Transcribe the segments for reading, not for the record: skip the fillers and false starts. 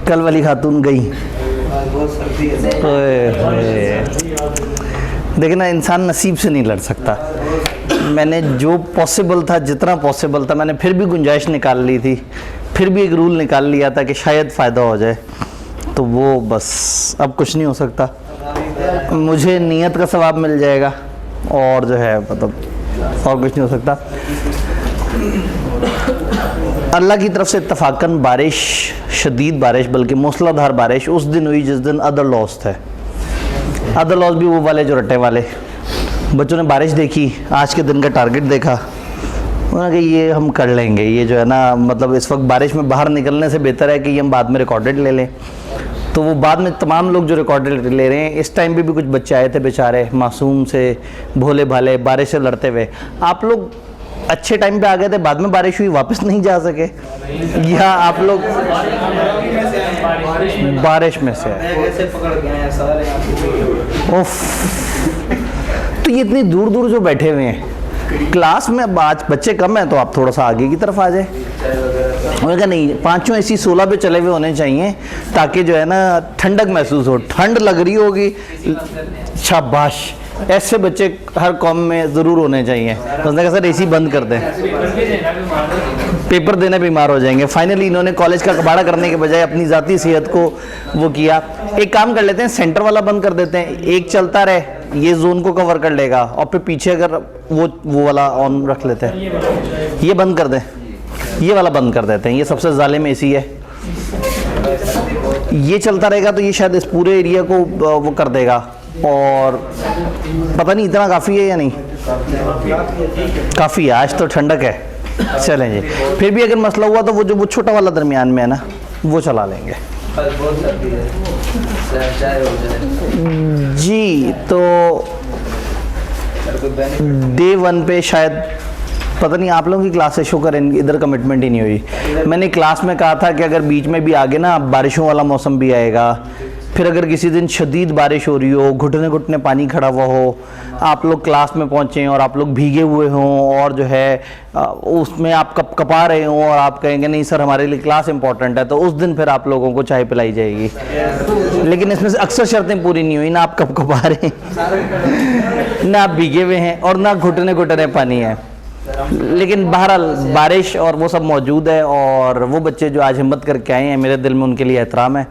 कल वाली खातून गई। देखिए ना, इंसान नसीब से नहीं लड़ सकता। मैंने जो पॉसिबल था, जितना पॉसिबल था, मैंने फिर भी गुंजाइश निकाल ली थी, फिर भी एक रूल निकाल लिया था कि शायद फ़ायदा हो जाए, तो वो बस अब कुछ नहीं हो सकता। मुझे नियत का सवाब मिल जाएगा और जो है मतलब और कुछ नहीं हो सकता। अल्लाह की तरफ से इत्तफाकन बारिश, शदीद बारिश, बल्कि मूसलाधार बारिश उस दिन हुई जिस दिन अदर लॉस थे। अदर लॉस भी वो वाले जो रट्टे वाले। बच्चों ने बारिश देखी, आज के दिन का टारगेट देखा, उन्होंने कहा ये हम कर लेंगे, ये जो है ना मतलब इस वक्त बारिश में बाहर निकलने से बेहतर है कि ये हम बाद में रिकॉर्डेड ले लें। तो वो बाद में तमाम लोग जो रिकॉर्डेड ले रहे हैं, इस टाइम पे भी कुछ बच्चे आए थे बेचारे, मासूम से, भोले भाले, बारिश से लड़ते हुए। आप लोग अच्छे टाइम पे आ गए थे, बाद में बारिश हुई, वापस नहीं जा सके, या आप लोग बारिश में से उफ। तो ये इतनी दूर दूर जो बैठे हुए हैं क्लास में, अब आज बच्चे कम हैं तो आप थोड़ा सा आगे की तरफ आ जाए। उन्होंने कहा नहीं, पाँचों ऐसी 16 पे चले हुए होने चाहिए ताकि जो है ना ठंडक महसूस हो, ठंड लग रही होगी, शाबाश, ऐसे बच्चे हर कौम में ज़रूर होने चाहिए। उसने कहा सर एसी बंद कर दें, पेपर देने बीमार हो जाएंगे। फाइनली इन्होंने कॉलेज का कबाड़ा करने के बजाय अपनी ज़ाती सेहत को वो किया। एक काम कर लेते हैं, सेंटर वाला बंद कर देते हैं, एक चलता रहे, ये जोन को कवर कर लेगा, और फिर पीछे अगर वो वाला ऑन रख लेते हैं, ये बंद कर दें, ये वाला बंद कर देते हैं, ये सबसे जालिम एसी है। ये चलता रहेगा तो ये शायद इस पूरे एरिया को वो कर देगा, और पता नहीं इतना काफ़ी है या नहीं, काफ़ी है, आज तो ठंडक है। चलें जी, फिर भी अगर मसला हुआ तो वो छोटा वाला दरमियान में है ना, वो चला लेंगे जी। तो डे 1 पे शायद पता नहीं आप लोगों की क्लास से शुक्र इधर कमिटमेंट ही नहीं हुई। मैंने क्लास में कहा था कि अगर बीच में भी आगे ना बारिशों वाला मौसम भी आएगा, फिर अगर किसी दिन शदीद बारिश हो रही हो, घुटने घुटने पानी खड़ा हुआ हो, आप लोग क्लास में पहुँचें और आप लोग भीगे हुए हों और जो है उसमें आप कपा रहे हों और आप कहेंगे नहीं सर हमारे लिए क्लास इंपॉर्टेंट है, तो उस दिन फिर आप लोगों को चाय पिलाई जाएगी। लेकिन इसमें से अक्सर शर्तें पूरी नहीं हुई, ना आप कपा रहे हैं, ना आप भीगे हुए हैं, और ना घुटने घुटने पानी है। लेकिन बहरहाल बारिश और वो सब मौजूद है, और वो बच्चे जो आज हिम्मत करके आए हैं, मेरे दिल में उनके लिए एहतराम है।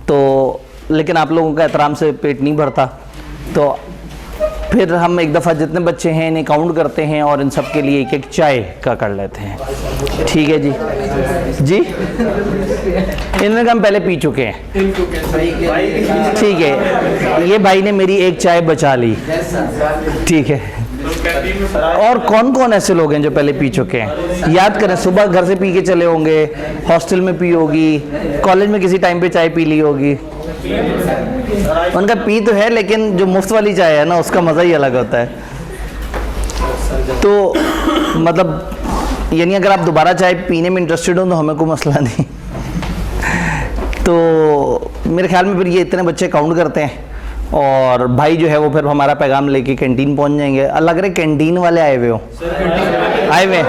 तो लेकिन आप लोगों का एहतराम से पेट नहीं भरता, तो फिर हम एक दफ़ा जितने बच्चे हैं इन्हें काउंट करते हैं और इन सब के लिए एक एक चाय का कर लेते हैं। ठीक है जी जी, इनमें हम पहले पी चुके हैं, ठीक है, ये भाई ने मेरी एक चाय बचा ली, ठीक है। और कौन कौन ऐसे लोग हैं जो पहले पी चुके हैं? याद करें, सुबह घर से पी के चले होंगे, हॉस्टल में पी होगी, कॉलेज में किसी टाइम पे चाय पी ली होगी। उनका पी तो है, लेकिन जो मुफ्त वाली चाय है ना उसका मज़ा ही अलग होता है। तो मतलब यानी अगर आप दोबारा चाय पीने में इंटरेस्टेड हो तो हमें कोई मसला नहीं। तो मेरे ख्याल में फिर ये इतने बच्चे काउंट करते हैं, और भाई जो है वो फिर हमारा पैगाम लेके कैंटीन पहुंच जाएंगे। अल्लाह करे कैंटीन वाले आए हुए हो, आए हुए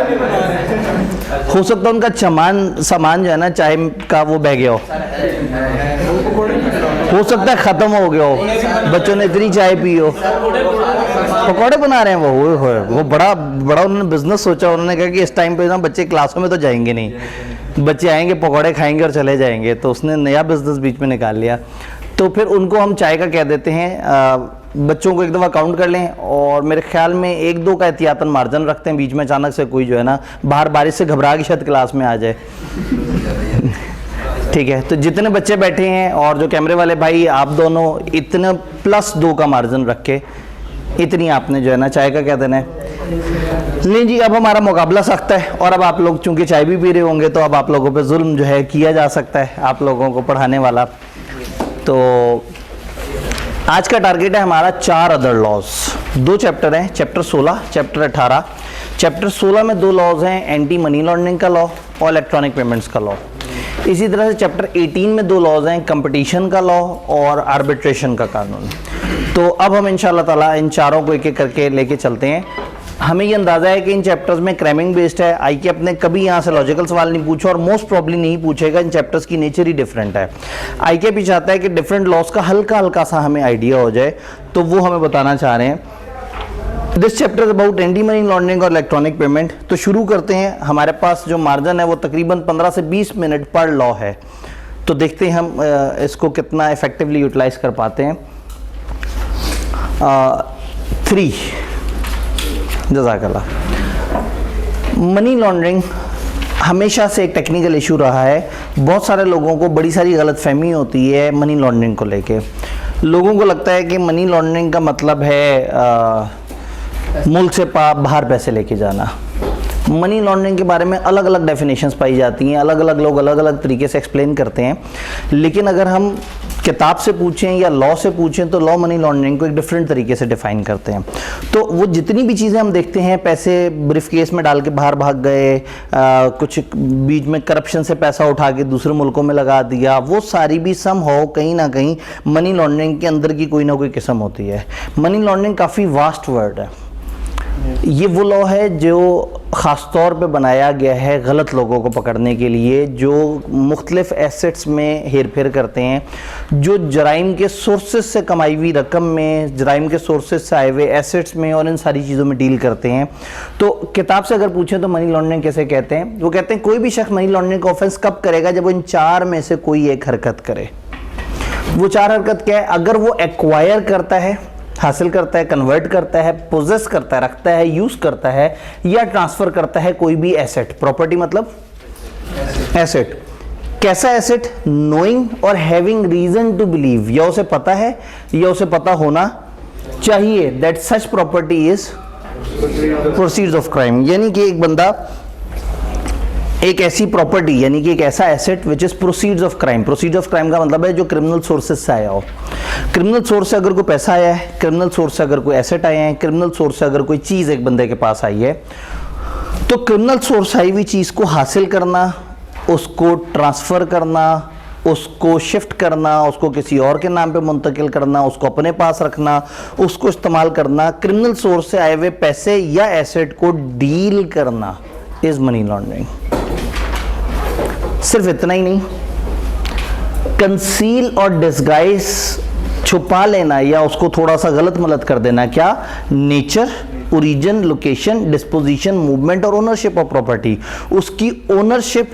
हो सकता है उनका सामान जो है ना चाय का वो बह गया हो सकता है ख़त्म हो गया हो, बच्चों ने इतनी चाय पी हो। पकौड़े बना रहे हैं वो बड़ा उन्होंने बिजनेस सोचा। उन्होंने कहा कि इस टाइम पे ना बच्चे क्लासों में तो जाएंगे नहीं, बच्चे आएंगे पकौड़े खाएंगे और चले जाएंगे, तो उसने नया बिजनेस बीच में निकाल लिया। तो फिर उनको हम चाय का कह देते हैं। बच्चों को एक दफ़ा काउंट कर लें, और मेरे ख्याल में 1-2 का एहतियातन मार्जिन रखते हैं, बीच में अचानक से कोई जो है ना बाहर बारिश से घबरा के शायद क्लास में आ जाए। ठीक है, तो जितने बच्चे बैठे हैं और जो कैमरे वाले भाई, आप दोनों इतने +2 का मार्जिन रख के इतनी आपने जो है ना चाय का कह देना है। नहीं जी, अब हमारा मुकाबला सख्त है, और अब आप लोग चूँकि चाय भी पी रहे होंगे तो अब आप लोगों पे जुल्म जो है किया जा सकता है, आप लोगों को पढ़ाने वाला। तो आज का टारगेट है हमारा 4 अदर लॉज। 2 चैप्टर हैं, चैप्टर 16, चैप्टर 18। चैप्टर 16 में 2 लॉज हैं, एंटी मनी लॉन्ड्रिंग का लॉ और इलेक्ट्रॉनिक पेमेंट्स का लॉ। इसी तरह से चैप्टर 18 में 2 लॉज हैं, कंपटीशन का लॉ और आर्बिट्रेशन का कानून। तो अब हम इंशाल्लाह ताला इन चारों को एक एक करके लेके चलते हैं। हमें ये अंदाजा है कि इन चैप्टर्स में क्रैमिंग बेस्ड है। आईके अपने कभी यहाँ से लॉजिकल सवाल नहीं पूछा और मोस्ट प्रॉब्ली नहीं पूछेगा, इन चैप्टर्स की नेचर ही डिफरेंट है। आईके भी चाहता है कि डिफरेंट लॉस का हल्का हल्का सा हमें आइडिया हो जाए, तो वो हमें बताना चाह रहे हैं। This chapter is about anti money laundering और इलेक्ट्रॉनिक पेमेंट। तो शुरू करते हैं। हमारे पास जो मार्जिन है वो तकरीबन 15 से 20 मिनट पर लॉ है, तो देखते हैं हम इसको कितना इफेक्टिवली यूटिलाइज कर पाते हैं। 3 जज़ाकल्लाह। मनी लॉन्ड्रिंग हमेशा से एक टेक्निकल इशू रहा है। बहुत सारे लोगों को बड़ी सारी गलतफहमी होती है मनी लॉन्ड्रिंग को लेके। लोगों को लगता है कि मनी लॉन्ड्रिंग का मतलब है मुल्क से बाहर पैसे लेके जाना। मनी लॉन्ड्रिंग के बारे में अलग अलग डेफिनेशंस पाई जाती हैं, अलग अलग लोग अलग अलग तरीके से एक्सप्लेन करते हैं। लेकिन अगर हम किताब से पूछें या लॉ से पूछें तो लॉ मनी लॉन्ड्रिंग को एक डिफरेंट तरीके से डिफाइन करते हैं। तो वो जितनी भी चीज़ें हम देखते हैं, पैसे ब्रीफ केस में डाल के बाहर भाग गए, कुछ बीच में करप्शन से पैसा उठा के दूसरे मुल्कों में लगा दिया, वो सारी भी सम हो कहीं ना कहीं मनी लॉन्ड्रिंग के अंदर की कोई ना कोई किस्म होती है। मनी लॉन्ड्रिंग काफ़ी वास्ट वर्ड है। ये वो लॉ है जो ख़ास तौर पे बनाया गया है गलत लोगों को पकड़ने के लिए, जो मुख्तलिफ एसेट्स में हेर फेर करते हैं, जो जराइम के सोर्सेज से कमाई हुई रकम में, जराइम के सोर्सेज से आए हुए एसेट्स में और इन सारी चीज़ों में डील करते हैं। तो किताब से अगर पूछें तो मनी लॉन्ड्रिंग कैसे कहते हैं, वो कहते हैं कोई भी शख्स मनी लॉन्ड्रिंग का ऑफेंस कब करेगा, जब वो इन 4 में से कोई एक हरकत करे। वो 4 हरकत क्या है? अगर वो एक्वायर करता है, हासिल करता है, कन्वर्ट करता है, पोजेस करता है, रखता है, यूज करता है, या ट्रांसफर करता है कोई भी एसेट। प्रॉपर्टी मतलब एसेट। कैसा एसेट? नोइंग और हैविंग रीजन टू बिलीव, या उसे पता है या उसे पता होना चाहिए that such property is proceeds of crime. यानी कि एक बंदा एक ऐसी प्रॉपर्टी, यानी कि एक ऐसा asset which is proceeds of crime. Proceeds of crime का मतलब है जो क्रिमिनल सोर्सेज से आया हो। क्रिमिनल सोर्स से अगर कोई पैसा आया है, क्रिमिनल सोर्स से अगर कोई एसेट आया है, क्रिमिनल सोर्स से अगर कोई चीज़ एक बंदे के पास आई है, तो क्रिमिनल सोर्स आई हुई चीज़ को हासिल करना, उसको ट्रांसफ़र करना, उसको शिफ्ट करना, उसको किसी और के नाम पे मुंतकिल करना, उसको अपने पास रखना, उसको इस्तेमाल करना, क्रिमिनल सोर्स से आए हुए पैसे या एसेट को डील करना इज़ मनी लॉन्ड्रिंग। सिर्फ इतना ही नहीं, कंसील और डिस्गाइज, छुपा लेना या उसको थोड़ा सा गलत मलत कर देना। क्या? Nature, origin, location, disposition, movement और ओनरशिप ऑफ प्रॉपर्टी। उसकी ओनरशिप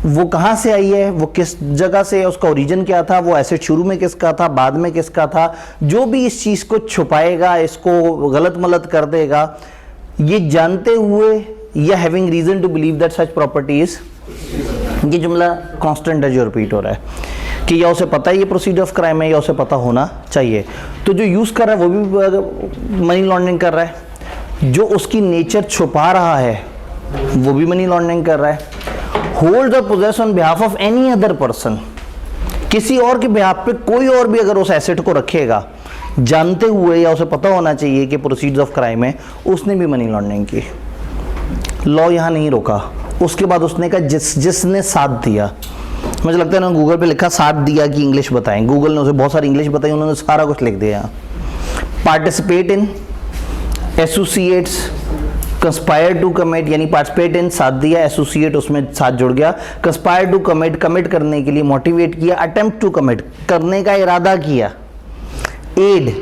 वो कहाँ से आई है, वो किस जगह से है, उसका ओरिजिन क्या था, वो एसेट शुरू में किसका था, बाद में किसका था। जो भी इस चीज़ को छुपाएगा, इसको गलत मलत कर देगा, ये जानते हुए या having reason to believe that such property is, ये जुमला कांस्टेंट है जो रिपीट हो रहा है कि या उसे पता है ये प्रोसीजर ऑफ क्राइम है या उसे पता होना चाहिए। तो जो यूज़ कर रहा है वो भी मनी लॉन्ड्रिंग कर रहा है, जो उसकी नेचर छुपा रहा है वो भी मनी लॉन्ड्रिंग कर रहा है। होल्ड और possess on behalf of any other person, किसी और के बिहाफ पे कोई और भी अगर उस एसेट को रखेगा जानते हुए या उसे पता होना चाहिए कि प्रोसीजर ऑफ क्राइम है, उसने भी मनी लॉन्ड्रिंग की। लॉ यहाँ नहीं रोका, उसके बाद उसने कहा जिसने साथ दिया। मुझे लगता है उन्होंने गूगल पे लिखा साथ दिया कि इंग्लिश बताएं, गूगल ने उसे बहुत सारी इंग्लिश बताई, उन्होंने सारा कुछ लिख दिया। Participate in, associates, conspire to commit, यानी पार्टिसिपेट इन साथ दिया, एसोसिएट उसमें साथ जुड़ गया, कंस्पायर टू कमिट, कमिट करने के लिए मोटिवेट किया, अटेम्प्ट टू कमिट करने का इरादा किया, एड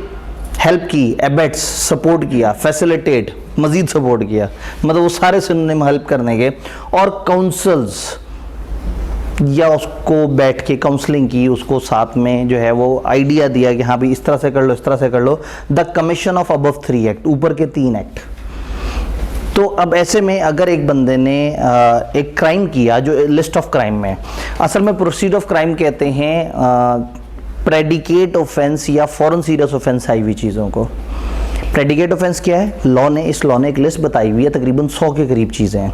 हेल्प की, एबेट्स सपोर्ट किया, फैसिलिटेट मजीद सपोर्ट किया, मतलब वो सारे सिनोनिम हेल्प करने के, और काउंसल्स या उसको बैठ के काउंसलिंग की, उसको साथ में जो है वो आइडिया दिया कि हाँ भाई इस तरह से कर लो, इस तरह से कर लो। The commission of above 3 act, ऊपर के 3 एक्ट। तो अब ऐसे में अगर एक बंदे ने एक क्राइम किया जो लिस्ट ऑफ क्राइम में, असल में प्रोसीड ऑफ क्राइम कहते हैं प्रेडिकेट ऑफेंस या फॉरेन सीरियस ऑफेंस आई हुई चीज़ों को। प्रेडिकेट ऑफेंस क्या है? लॉ ने एक लिस्ट बताई हुई है, तकरीबन 100 के करीब चीज़ें हैं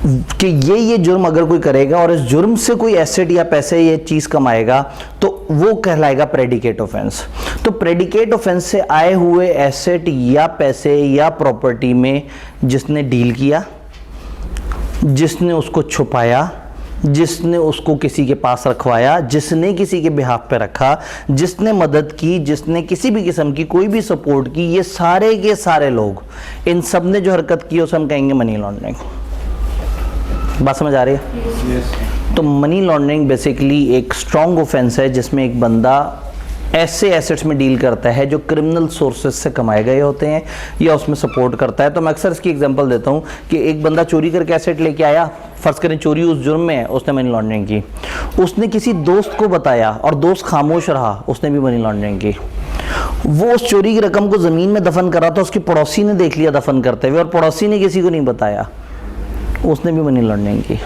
कि ये जुर्म अगर कोई करेगा और इस जुर्म से कोई एसेट या पैसे ये चीज़ कमाएगा तो वो कहलाएगा प्रेडिकेट ऑफेंस। तो प्रेडिकेट ऑफेंस से आए हुए एसेट या पैसे या प्रॉपर्टी में जिसने डील किया, जिसने उसको छुपाया, जिसने उसको किसी के पास रखवाया, जिसने किसी के बिहाफ पे रखा, जिसने मदद की, जिसने किसी भी किस्म की कोई भी सपोर्ट की, ये सारे के सारे लोग, इन सब ने जो हरकत की उसे हम कहेंगे मनी लॉन्ड्रिंग। बात समझ आ रही है? तो मनी लॉन्ड्रिंग बेसिकली एक स्ट्रॉन्ग ऑफेंस है जिसमें एक बंदा ऐसे एसेट्स में डील करता है जो क्रिमिनल सोर्सेज से कमाए गए होते हैं या उसमें सपोर्ट करता है। तो मैं अक्सर इसकी एग्जांपल देता हूँ कि एक बंदा चोरी करके एसेट लेके आया, फर्ज करें चोरी उस जुर्म में है, उसने मनी लॉन्ड्रिंग की, उसने किसी दोस्त को बताया और दोस्त खामोश रहा, उसने भी मनी लॉन्ड्रिंग की। वो उस चोरी की रकम को ज़मीन में दफन करा था, उसके पड़ोसी ने देख लिया दफन करते हुए और पड़ोसी ने किसी को नहीं बताया, उसने भी मनी लॉन्ड्रिंग की।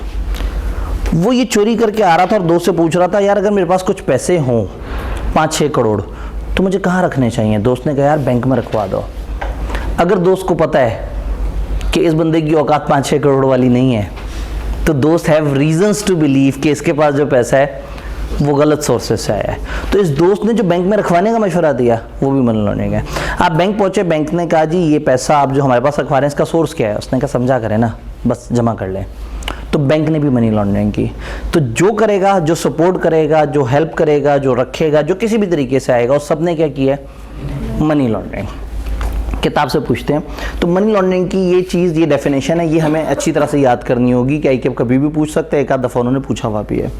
वो ये चोरी करके आ रहा था और दोस्त से पूछ रहा था, यार अगर मेरे पास कुछ पैसे हों 5-6 करोड़ तो मुझे कहाँ रखने चाहिए? दोस्त ने कहा यार बैंक में रखवा दो। अगर दोस्त को पता है कि इस बंदे की औकात 5-6 करोड़ वाली नहीं है तो दोस्त हैव रीजंस टू बिलीव कि इसके पास जो पैसा है वो गलत सोर्सेज से आया है। तो इस दोस्त ने जो बैंक में रखवाने का मशवरा दिया वो भी मनी लॉन्ड्रिंग है। आप बैंक पहुंचे, बैंक ने कहा जी ये पैसा आप जो हमारे पास रखवा रहे हैं इसका सोर्स क्या है? उसने कहा समझा करें ना, बस जमा कर लें। तो बैंक ने भी मनी लॉन्ड्रिंग की। तो जो करेगा, जो सपोर्ट करेगा, जो हेल्प करेगा, जो रखेगा, जो किसी भी तरीके से आएगा, उस सब ने क्या किया? Money laundering. किताब से पूछते हैं तो मनी लॉन्ड्रिंग की ये चीज़, ये डेफिनेशन है, ये हमें अच्छी तरह से याद करनी होगी कि IQAP कभी भी पूछ सकते हैं, एक आध दफ़ा उन्होंने पूछा हुआ भी है।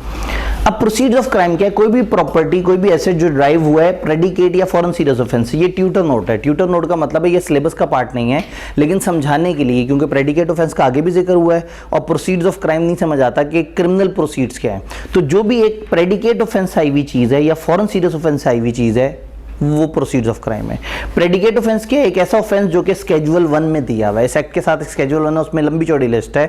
अब प्रोसीड्स ऑफ क्राइम क्या है? कोई भी प्रॉपर्टी, कोई भी एसेट जो ड्राइव हुआ है प्रेडिकेट या फॉरेन सीरियस ऑफेंस। ये ट्यूटर नोट है। ट्यूटर नोट का मतलब है ये सिलेबस का पार्ट नहीं है, लेकिन समझाने के लिए, क्योंकि प्रेडिकेट ऑफेंस का आगे भी जिक्र हुआ है और प्रोसीड्स ऑफ क्राइम नहीं समझ आता कि क्रिमिनल प्रोसीड्स क्या है। तो जो भी एक प्रेडिकेट ऑफेंस आई हुई चीज़ है या फॉरेन सीरियस ऑफेंस आई हुई चीज़ है वो प्रोसीड्स ऑफ क्राइम है। प्रेडिकेट ऑफेंस क्या है? एक ऐसा ऑफेंस जो कि स्केड्यूल 1 में दिया हुआ है। इस एक्ट के साथ स्केड्यूल 1 है, उसमें लंबी चौड़ी लिस्ट है,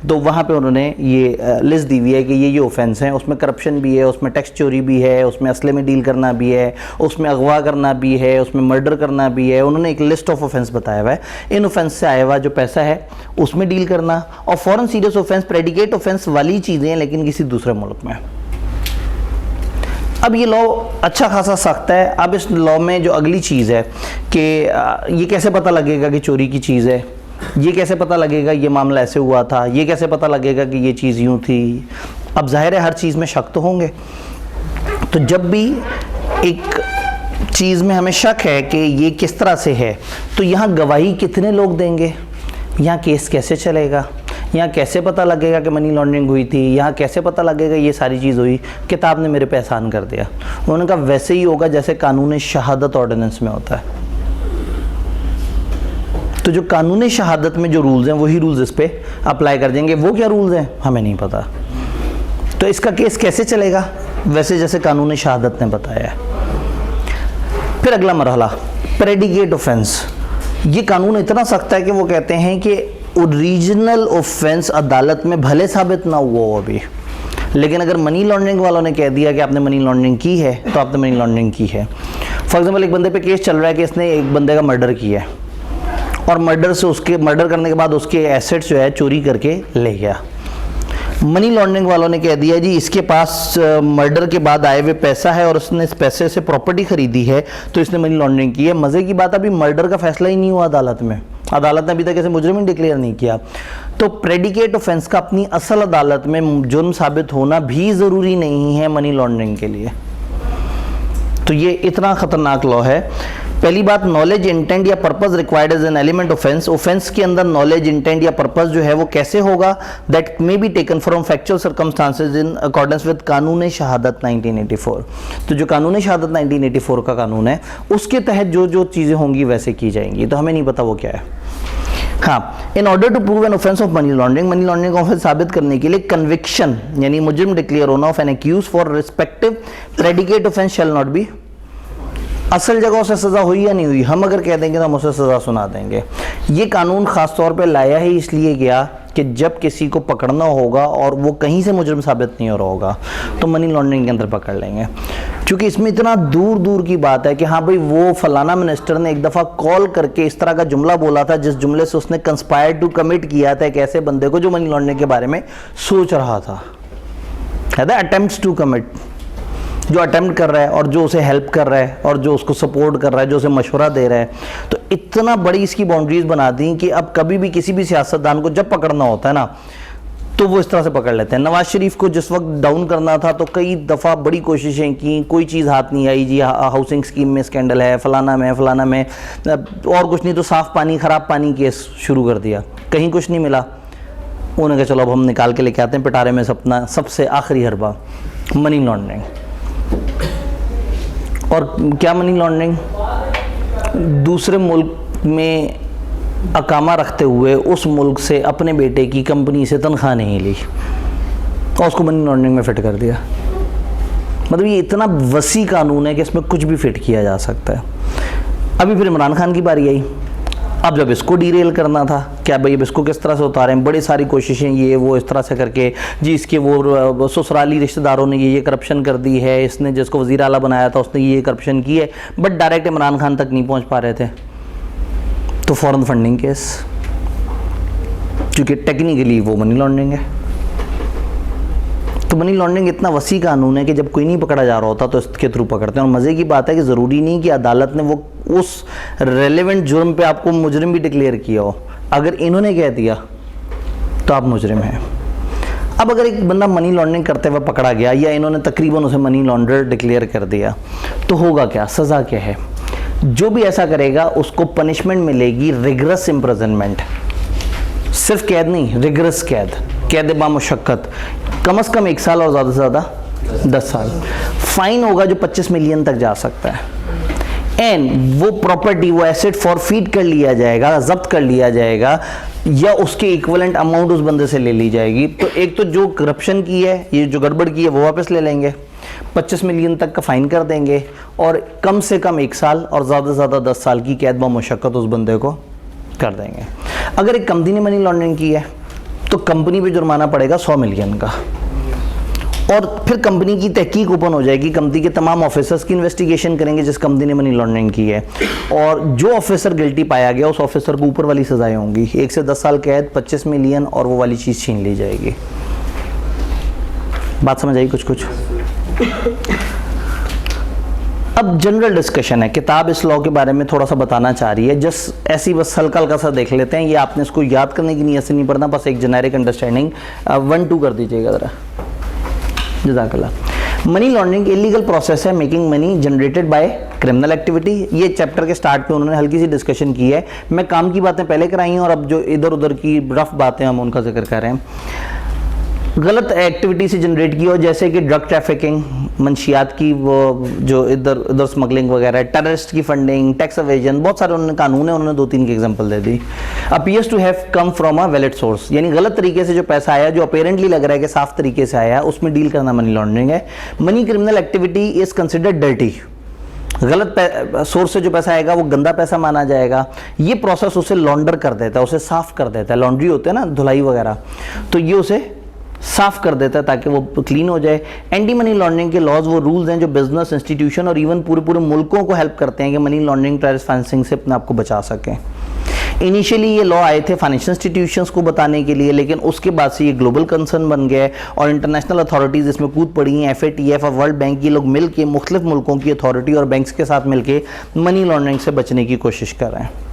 तो वहाँ पे उन्होंने ये लिस्ट दी हुई है कि ये ऑफेंस हैं। उसमें करप्शन भी है, उसमें टैक्स चोरी भी है, उसमें असले में डील करना भी है, उसमें अगवा करना भी है, उसमें मर्डर करना भी है। उन्होंने एक लिस्ट ऑफ ऑफेंस बताया हुआ है। इन ऑफेंस से आया हुआ जो पैसा है उसमें डील करना। और foreign serious offence predicate offence वाली चीज़ें हैं लेकिन किसी दूसरे मुल्क में। अब ये लॉ अच्छा खासा सख्त है। अब इस लॉ में जो अगली चीज़ है कि ये कैसे पता लगेगा कि चोरी की चीज़ है, ये कैसे पता लगेगा ये मामला ऐसे हुआ था, ये कैसे पता लगेगा कि ये चीज़ यूँ थी। अब जाहिर है हर चीज़ में शक तो होंगे, तो जब भी एक चीज़ में हमें शक है कि ये किस तरह से है, तो यहाँ गवाही कितने लोग देंगे, यहाँ केस कैसे चलेगा, यहाँ कैसे पता लगेगा कि मनी लॉन्ड्रिंग हुई थी, यहाँ कैसे पता लगेगा ये सारी चीज़ हुई। किताब ने मेरे पे आसान कर दिया। उन्होंने कहा वैसे ही होगा जैसे कानून शहादत ऑर्डिनेंस में होता है। तो जो कानून शहादत में जो रूल्स हैं वही रूल्स इस पे अप्लाई कर देंगे। वो क्या रूल्स हैं हमें नहीं पता। तो इसका केस कैसे चलेगा? वैसे जैसे कानून शहादत ने बताया है। फिर अगला मरहला प्रेडिकेट ऑफेंस। ये कानून इतना सख्त है कि वो कहते हैं कि ओरिजिनल ऑफेंस अदालत में भले साबित ना हुआ हो अभी, लेकिन अगर मनी लॉन्ड्रिंग वालों ने कह दिया कि आपने मनी लॉन्ड्रिंग की है तो आपने मनी लॉन्ड्रिंग की है। फॉर एग्जांपल एक बंदे पे केस चल रहा है कि इसने एक बंदे का मर्डर किया है और मर्डर करने के बाद उसके एसेट्स जो है चोरी करके ले गया। मनी लॉन्ड्रिंग वालों ने कह दिया जी इसके पास मर्डर के बाद आए हुए पैसा है और उसने इस पैसे से प्रॉपर्टी खरीदी है तो इसने मनी लॉन्ड्रिंग की है। मज़े की बात, अभी मर्डर का फैसला ही नहीं हुआ अदालत में, अदालत ने अभी तक ऐसे मुजरिम डिक्लेयर नहीं किया। तो प्रेडिकेट ऑफेंस का अपनी असल अदालत में जुर्म साबित होना भी ज़रूरी नहीं है मनी लॉन्ड्रिंग के लिए। तो ये इतना ख़तरनाक लॉ है। पहली बात, नॉलेज, इंटेंट या purpose required as an element offence. Offence के अंदर नॉलेज, इंटेंट या पर्पस जो है वो कैसे होगा? That may be taken from factual circumstances in accordance with कानून शहादत 1984। तो जो कानून शहादत 1984 का कानून है उसके तहत जो जो चीज़ें होंगी वैसे की जाएंगी। तो हमें नहीं पता वो क्या है। हाँ, in order to prove an offence of money laundering का ऑफेंस साबित करने के लिए कन्विक्शन यानी मुजरिम डिक्लेयर होना of an accused for respective predicate offence shall not be. असल जगह उसे सज़ा हुई या नहीं हुई, हम अगर कह देंगे तो हम उसे सज़ा सुना देंगे। ये कानून ख़ास तौर पे लाया ही इसलिए गया कि जब किसी को पकड़ना होगा और वो कहीं से मुजरिम साबित नहीं हो रहा होगा तो मनी लॉन्ड्रिंग के अंदर पकड़ लेंगे। क्योंकि इसमें इतना दूर दूर की बात है कि हाँ भाई वो फलाना मिनिस्टर ने एक दफ़ा कॉल करके इस तरह का जुमला बोला था जिस जुमले से उसने कंस्पायर टू कमिट किया था एक ऐसे बंदे को जो मनी लॉन्ड्रिंग के बारे में सोच रहा था। है ना, अटेम्प्ट्स टू कमिट, जो अटेम्प्ट कर रहा है और जो उसे हेल्प कर रहा है और जो उसको सपोर्ट कर रहा है, जो उसे मशवरा दे रहा है। तो इतना बड़ी इसकी बाउंड्रीज बना दी कि अब कभी भी किसी भी सियासतदान को जब पकड़ना होता है ना तो वो इस तरह से पकड़ लेते हैं। नवाज शरीफ को जिस वक्त डाउन करना था तो कई दफ़ा बड़ी कोशिशें की, कोई चीज़ हाथ नहीं आई जी, हाउसिंग स्कीम में स्कैंडल है, फलाना में, और कुछ नहीं तो साफ़ पानी ख़राब पानी केस शुरू कर दिया, कहीं कुछ नहीं मिला। उन्होंने कहा चलो अब हम निकाल के लेके आते हैं पिटारे में अपना सबसे आखिरी हरबा, मनी लॉन्ड्रिंग। और क्या मनी लॉन्ड्रिंग? दूसरे मुल्क में अकामा रखते हुए उस मुल्क से अपने बेटे की कंपनी से तनख्वाह नहीं ली और उसको मनी लॉन्ड्रिंग में फिट कर दिया। मतलब ये इतना वसी कानून है कि इसमें कुछ भी फिट किया जा सकता है। अभी फिर इमरान खान की बारी आई। अब जब इसको डीरेल करना था, क्या भाई अब इसको किस तरह से उतारें, बड़ी सारी कोशिशें ये वो इस तरह से करके जी, इसके वो ससुराली रिश्तेदारों ने ये करप्शन कर दी है, इसने जिसको वज़ीर आला बनाया था उसने ये करप्शन की है, बट डायरेक्ट इमरान खान तक नहीं पहुंच पा रहे थे, तो फॉरेन फंडिंग केस, क्योंकि टेक्निकली वो मनी लॉन्ड्रिंग है। तो मनी लॉन्ड्रिंग इतना वसी कानून है कि जब कोई नहीं पकड़ा जा रहा होता तो इसके थ्रू पकड़ते हैं। और मज़े की बात है कि ज़रूरी नहीं कि अदालत ने वो उस रेलेवेंट जुर्म पे आपको मुजरिम भी डिक्लेयर किया हो, अगर इन्होंने कह दिया तो आप मुजरिम हैं। अब अगर एक बंदा मनी लॉन्ड्रिंग करते हुए पकड़ा गया या इन्होंने तकरीबन उसे मनी लॉन्ड्रर डिक्लेयर कर दिया तो होगा क्या, सज़ा क्या है? जो भी ऐसा करेगा उसको पनिशमेंट मिलेगी रिगरस इम्प्रिजनमेंट, सिर्फ कैद नहीं, रिगरस कैद बामुशक्कत, कम से कम 1 साल और ज़्यादा से ज़्यादा 10 साल। फाइन होगा जो 25 मिलियन तक जा सकता है। एंड वो प्रॉपर्टी, वो एसेट फॉरफीट कर लिया जाएगा, जब्त कर लिया जाएगा, या उसके इक्विवेलेंट अमाउंट उस बंदे से ले ली जाएगी। तो एक तो जो करप्शन की है, ये जो गड़बड़ की है, वो वापस ले लेंगे, 25 मिलियन तक का फाइन कर देंगे और कम से कम 1 साल और ज़्यादा से ज़्यादा 10 साल की कैद बामुशक्कत उस बंदे को कर देंगे। अगर एक कंपनी ने मनी लॉन्ड्रिंग की है तो कंपनी पे जुर्माना पड़ेगा 100 मिलियन का, और फिर कंपनी की तहकीक ओपन हो जाएगी, कंपनी के तमाम ऑफिसर्स की इन्वेस्टिगेशन करेंगे जिस कंपनी ने मनी लॉन्ड्रिंग की है, और जो ऑफिसर गिल्टी पाया गया उस ऑफिसर को ऊपर वाली सजाएं होंगी, 1 से 10 साल कैद, 25 मिलियन और वो वाली चीज़ छीन ली जाएगी। बात समझ आई कुछ? अब जनरल डिस्कशन है, किताब इस लॉ के बारे में थोड़ा सा बताना चाह रही है, जस्ट ऐसी बस हल्का हल्का सा देख लेते हैं। ये आपने इसको याद करने की नीयत से नहीं पढ़ना, बस एक जेनेरिक अंडरस्टैंडिंग 1-2 कर दीजिएगा ज़रा, जज़ाकल्लाह। मनी लॉन्ड्रिंग इलीगल प्रोसेस है making money generated by criminal activity. ये चैप्टर के स्टार्ट पे उन्होंने हल्की सी डिस्कशन की है, मैं काम की बातें पहले कराई हैं और अब जो इधर उधर की रफ बातें हम उनका जिक्र कर रहे हैं। गलत एक्टिविटी से जनरेट की हो, जैसे कि ड्रग ट्रैफिकिंग, मंशियात की वो जो इधर उधर स्मगलिंग वगैरह, टेररिस्ट की फंडिंग, टैक्स एवेजन, बहुत सारे उन्होंने कानून है, उन्होंने 2-3 की एग्जांपल दे दी। Appears to have come from a valid source, यानी गलत तरीके से जो पैसा आया, जो अपेरेंटली लग रहा है कि साफ तरीके से आया, उसमें डील करना मनी लॉन्ड्रिंग है। Money criminal activity is considered dirty, गलत सोर्स से जो पैसा आएगा वो गंदा पैसा माना जाएगा। ये प्रोसेस उसे लॉन्डर कर देता है, उसे साफ कर देता है, लॉन्ड्री होते हैं ना, धुलाई वगैरह, तो ये उसे साफ कर देता है ताकि वो क्लीन हो जाए। एंटी मनी लॉन्ड्रिंग के लॉज वो रूल्स हैं जो बिजनेस, इंस्टीट्यूशन और इवन पूरे मुल्कों को हेल्प करते हैं कि मनी लॉन्ड्रिंग, टेररिस्ट फाइनेंसिंग से अपने आप को बचा सकें। इनिशियली ये लॉ आए थे फाइनेंशियल इंस्टीट्यूशंस को बताने के लिए, लेकिन उसके बाद से ये ग्लोबल कंसर्न बन गया है और इंटरनेशनल अथॉरिटीज़ इसमें कूद पड़ी हैं। FATF और वर्ल्ड बैंक, ये लोग मिल के मुख्तलिफ मुल्कों की अथॉरिटी और बैंक्स के साथ मिल के मनी लॉन्ड्रिंग से बचने की कोशिश कर रहे हैं।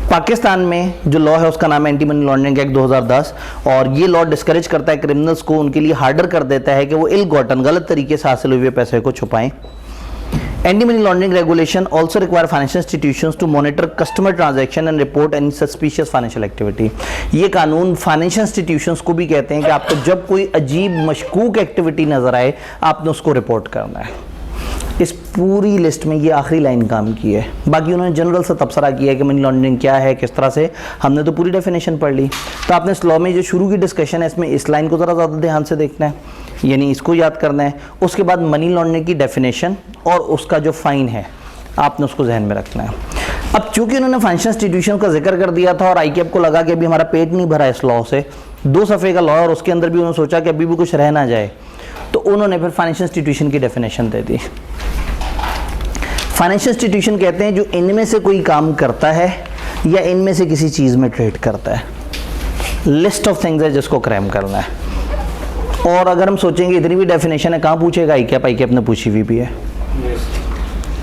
पाकिस्तान में जो लॉ है उसका नाम है एंटी मनी लॉन्ड्रिंग एक्ट 2010, और ये लॉ डिस्करेज करता है क्रिमिनल्स को, उनके लिए हार्डर कर देता है कि वो इल गॉटन, गलत तरीके से हासिल हुए पैसे को छुपाएं। Anti money laundering regulation also require financial institutions to monitor customer transaction and report any suspicious financial activity. ये कानून फाइनेंशियल इंस्टीट्यूशंस को भी कहते हैं कि आपको जब कोई अजीब मशकूक एक्टिविटी नजर आए आपने उसको रिपोर्ट करना है। इस पूरी लिस्ट में ये आखिरी लाइन काम की है, बाकी उन्होंने जनरल सा तबसरा किया है कि मनी लॉन्ड्रिंग क्या है, किस तरह से, हमने तो पूरी डेफिनेशन पढ़ ली। तो आपने इस लॉ में जो शुरू की डिस्कशन है इसमें इस लाइन को ज़रा ज़्यादा ध्यान से देखना है, यानी इसको याद करना है। उसके बाद मनी लॉन्ड्रिंग की डेफिनेशन और उसका जो फ़ाइन है आपने उसको जहन में रखना है। अब चूंकि उन्होंने फाइनेंशियल इंस्टीट्यूशन का जिक्र कर दिया था और ICAP को लगा कि अभी हमारा पेट नहीं भरा इस लॉ से, 2 सफ़े का लॉ और उसके अंदर भी उन्होंने सोचा कि अभी भी कुछ रह ना जाए, तो उन्होंने फिर फाइनेंशियल इंस्टीट्यूशन की डेफिनेशन दे दी। फाइनेंशियल इंस्टीट्यूशन कहते हैं जो इनमें से कोई काम करता है या इनमें से किसी चीज़ में ट्रेड करता है। लिस्ट ऑफ थिंग्स है जिसको क्रैम करना है। और अगर हम सोचेंगे इतनी भी डेफिनेशन है, कहाँ पूछेगा ICAP ने पूछी हुई भी है।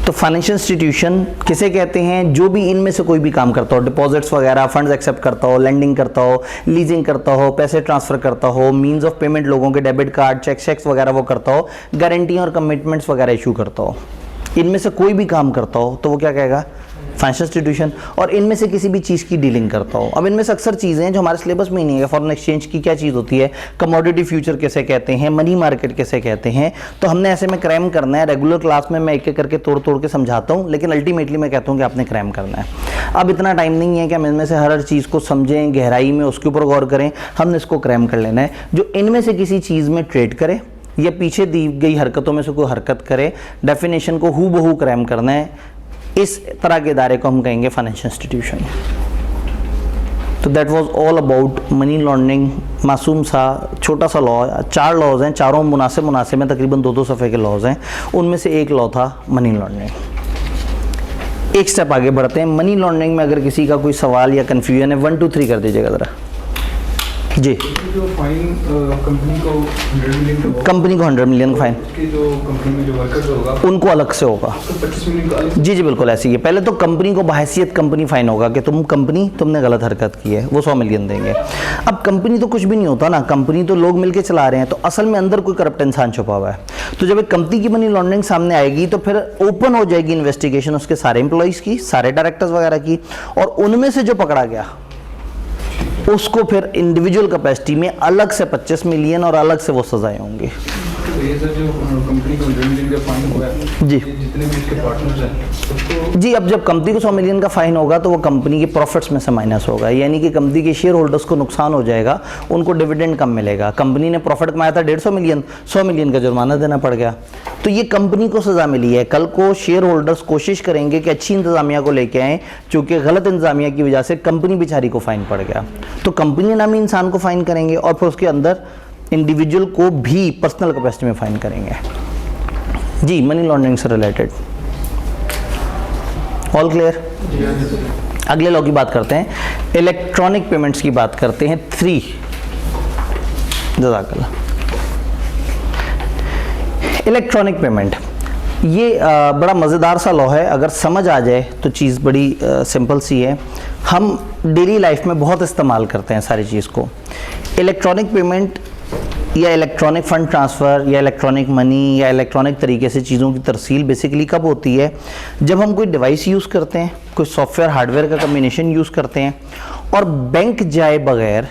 तो फाइनेंशियल इंस्टीट्यूशन किसे कहते हैं? जो भी इनमें से कोई भी काम करता हो, डिपॉजिट्स वगैरह, फंड्स एक्सेप्ट करता हो, लेंडिंग करता हो, लीजिंग करता हो, पैसे ट्रांसफर करता हो, मींस ऑफ पेमेंट लोगों के डेबिट कार्ड, चेक्स वगैरह वो करता हो, गारंटी और कमिटमेंट्स वगैरह इशू करता हो, इनमें से कोई भी काम करता हो तो वो क्या कहेगा? Financial institution. और इनमें से किसी भी चीज़ की डीलिंग करता हो। अब इनमें से अक्सर चीज़ें हैं जो हमारे सिलेबस में ही नहीं है। फॉरेन एक्सचेंज की क्या चीज़ होती है, कमोडिटी फ्यूचर कैसे कहते हैं, मनी मार्केट कैसे कहते हैं, तो हमने ऐसे में क्रैम करना है। रेगुलर क्लास में मैं एक एक करके तोड़ तोड़ के समझाता हूँ, लेकिन अल्टीमेटली मैं कहता हूँ कि आपने क्रैम करना है। अब इतना टाइम नहीं है कि हम इनमें से हर चीज़ को समझें, गहराई में उसके ऊपर गौर करें, हमने इसको क्रैम कर लेना है। जो इनमें से किसी चीज़ में ट्रेड करे या पीछे दी गई हरकतों में से कोई हरकत करे, डेफिनेशन को हूबहू क्रैम करना है। इस तरह के इदारे को हम कहेंगे फाइनेंशियल इंस्टीट्यूशन। तो that was all about money laundering. मासूम सा छोटा सा लॉ, 4 लॉज हैं, चारों मुनासिब में तकरीबन 2-2 सफ़े के लॉज हैं। उनमें से एक लॉ था मनी लॉन्ड्रिंग। एक स्टेप आगे बढ़ते हैं। मनी लॉन्ड्रिंग में अगर किसी का कोई सवाल या कन्फ्यूजन है, 1 2 3 कर दीजिएगा ज़रा जी। जो फाइन कंपनी को 100 मिलियन का, कंपनी को 100 मिलियन का फाइन, उसके जो कंपनी में जो वर्कर्स होगा उनको अलग से होगा। उसको 25 मिलियन का अलग। जी जी बिल्कुल ऐसी है। पहले तो कंपनी को बहैसियत कंपनी फाइन होगा कि तुमने गलत हरकत की है, वो 100 मिलियन देंगे। अब कंपनी तो कुछ भी नहीं होता ना, कंपनी तो लोग मिलके चला रहे हैं, तो असल में अंदर कोई करप्ट इंसान छुपा हुआ है। तो जब एक कंपनी की मनी लॉन्ड्रिंग सामने आएगी तो फिर ओपन हो जाएगी इन्वेस्टिगेशन उसके सारे एम्प्लॉइज़ की, सारे डायरेक्टर्स वगैरह की, और उनमें से जो पकड़ा गया उसको फिर इंडिविजुअल कैपेसिटी में अलग से 25 मिलियन और अलग से वो सजाएं होंगी। तो ये सर जो कंपनी को 100 मिलियन का फाइन हुआ है, जी जितने भी इसके पार्टनर्स हैं उसको। जी, अब जब कंपनी को 100 मिलियन का फाइन होगा तो वो कंपनी के प्रॉफिट्स में से माइनस होगा, यानी कि कंपनी के शेयर होल्डर्स को नुकसान हो जाएगा, उनको डिविडेंड कम मिलेगा। कंपनी ने प्रॉफिट कमाया था 150 मिलियन, 100 मिलियन का जुर्माना देना पड़ गया, तो ये कंपनी को सज़ा मिली है। कल को शेयर होल्डर्स कोशिश करेंगे कि अच्छी इंतजामिया को लेके आएँ, चूँकि गलत इंतजामिया की वजह से कंपनी बेचारी को फाइन पड़ गया, तो कंपनी नामी इंसान को फाइन करेंगे और फिर उसके अंदर इंडिविजुअल को भी पर्सनल कैपेसिटी में फाइन करेंगे। जी, मनी लॉन्ड्रिंग से रिलेटेड ऑल क्लियर। अगले लॉ की बात करते हैं, इलेक्ट्रॉनिक पेमेंट्स की बात करते हैं। 3 जज़ाकल्लाह। इलेक्ट्रॉनिक पेमेंट ये बड़ा मज़ेदार सा लॉ है, अगर समझ आ जाए तो चीज़ बड़ी सिंपल सी है। हम डेली लाइफ में बहुत इस्तेमाल करते हैं सारी चीज़ को। इलेक्ट्रॉनिक पेमेंट या इलेक्ट्रॉनिक फ़ंड ट्रांसफ़र या इलेक्ट्रॉनिक मनी या इलेक्ट्रॉनिक तरीके से चीज़ों की तरसील बेसिकली कब होती है? जब हम कोई डिवाइस यूज़ करते हैं, कोई सॉफ्टवेयर हार्डवेयर का कम्बिनेशन यूज़ करते हैं और बैंक जाए बगैर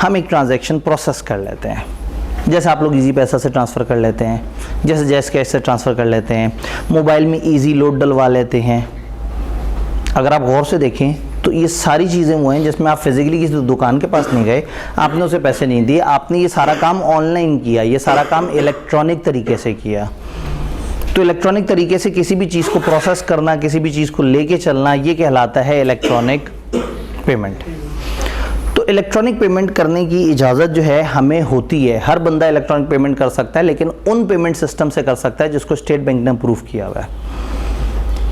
हम एक ट्रांजैक्शन प्रोसेस कर लेते हैं। जैसे आप लोग इजी पैसा से ट्रांसफ़र कर लेते हैं, जैसे जैस कैश से ट्रांसफ़र कर लेते हैं, मोबाइल में इजी लोड डलवा लेते हैं। अगर आप गौर से देखें तो ये सारी चीज़ें वो हैं जिसमें आप फिज़िकली किसी दुकान के पास नहीं गए, आपने उसे पैसे नहीं दिए, आपने ये सारा काम ऑनलाइन किया, ये सारा काम इलेक्ट्रॉनिक तरीके से किया। तो इलेक्ट्रॉनिक तरीके से किसी भी चीज़ को प्रोसेस करना, किसी भी चीज़ को लेके चलना, ये कहलाता है इलेक्ट्रॉनिक पेमेंट। तो इलेक्ट्रॉनिक पेमेंट करने की इजाज़त जो है हमें होती है, हर बंदा इलेक्ट्रॉनिक पेमेंट कर सकता है, लेकिन उन पेमेंट सिस्टम से कर सकता है जिसको स्टेट बैंक ने अप्रूव किया हुआ है।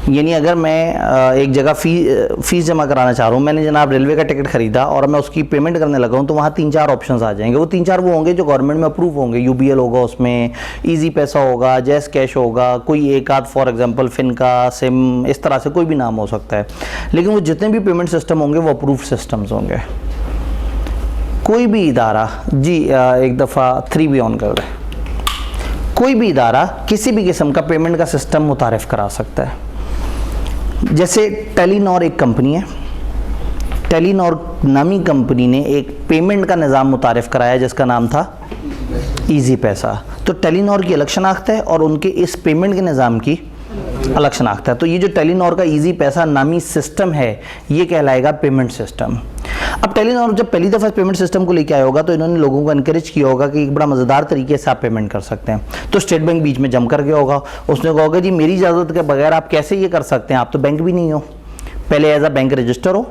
यानी अगर मैं एक जगह फ़ीस जमा कराना चाह रहा हूँ, मैंने जनाब रेलवे का टिकट ख़रीदा और मैं उसकी पेमेंट करने लगा हूँ, तो वहाँ 3-4 ऑप्शंस आ जाएंगे। वो 3-4 वो होंगे जो गवर्नमेंट में अप्रूव होंगे। UBL होगा, उसमें इजी पैसा होगा, जैस कैश होगा, कोई एक आध फॉर एग्जांपल फिनका, सिम, इस तरह से कोई भी नाम हो सकता है। लेकिन वो जितने भी पेमेंट सिस्टम होंगे वो अप्रूव सिस्टम्स होंगे। कोई भी इदारा, जी एक दफ़ा 3 भी ऑन कर दें, कोई भी इदारा किसी भी किस्म का पेमेंट का सिस्टम मुतारिफ़ करा सकता है। जैसे टेलीनॉर एक कंपनी है, टेलीनॉर नामी कंपनी ने एक पेमेंट का निज़ाम मुतारिफ़ कराया जिसका नाम था इजी पैसा। तो टेलीनॉर की अलग शनाख्त है और उनके इस पेमेंट के निज़ाम की अलग शनाख्त है। तो ये जो टेलीनॉर का इजी पैसा नामी सिस्टम है, ये कहलाएगा पेमेंट सिस्टम। अब टेलीनॉर जब पहली दफ़ा पेमेंट सिस्टम को लेके आया होगा तो इन्होंने लोगों को इनकरेज किया होगा कि एक बड़ा मज़ेदार तरीके से आप पेमेंट कर सकते हैं। तो स्टेट बैंक बीच में जम कर गया होगा, उसने कहा होगा जी मेरी इजाज़त के बगैर आप कैसे ये कर सकते हैं, आप तो बैंक भी नहीं हो, पहले एज अ बैंक रजिस्टर हो,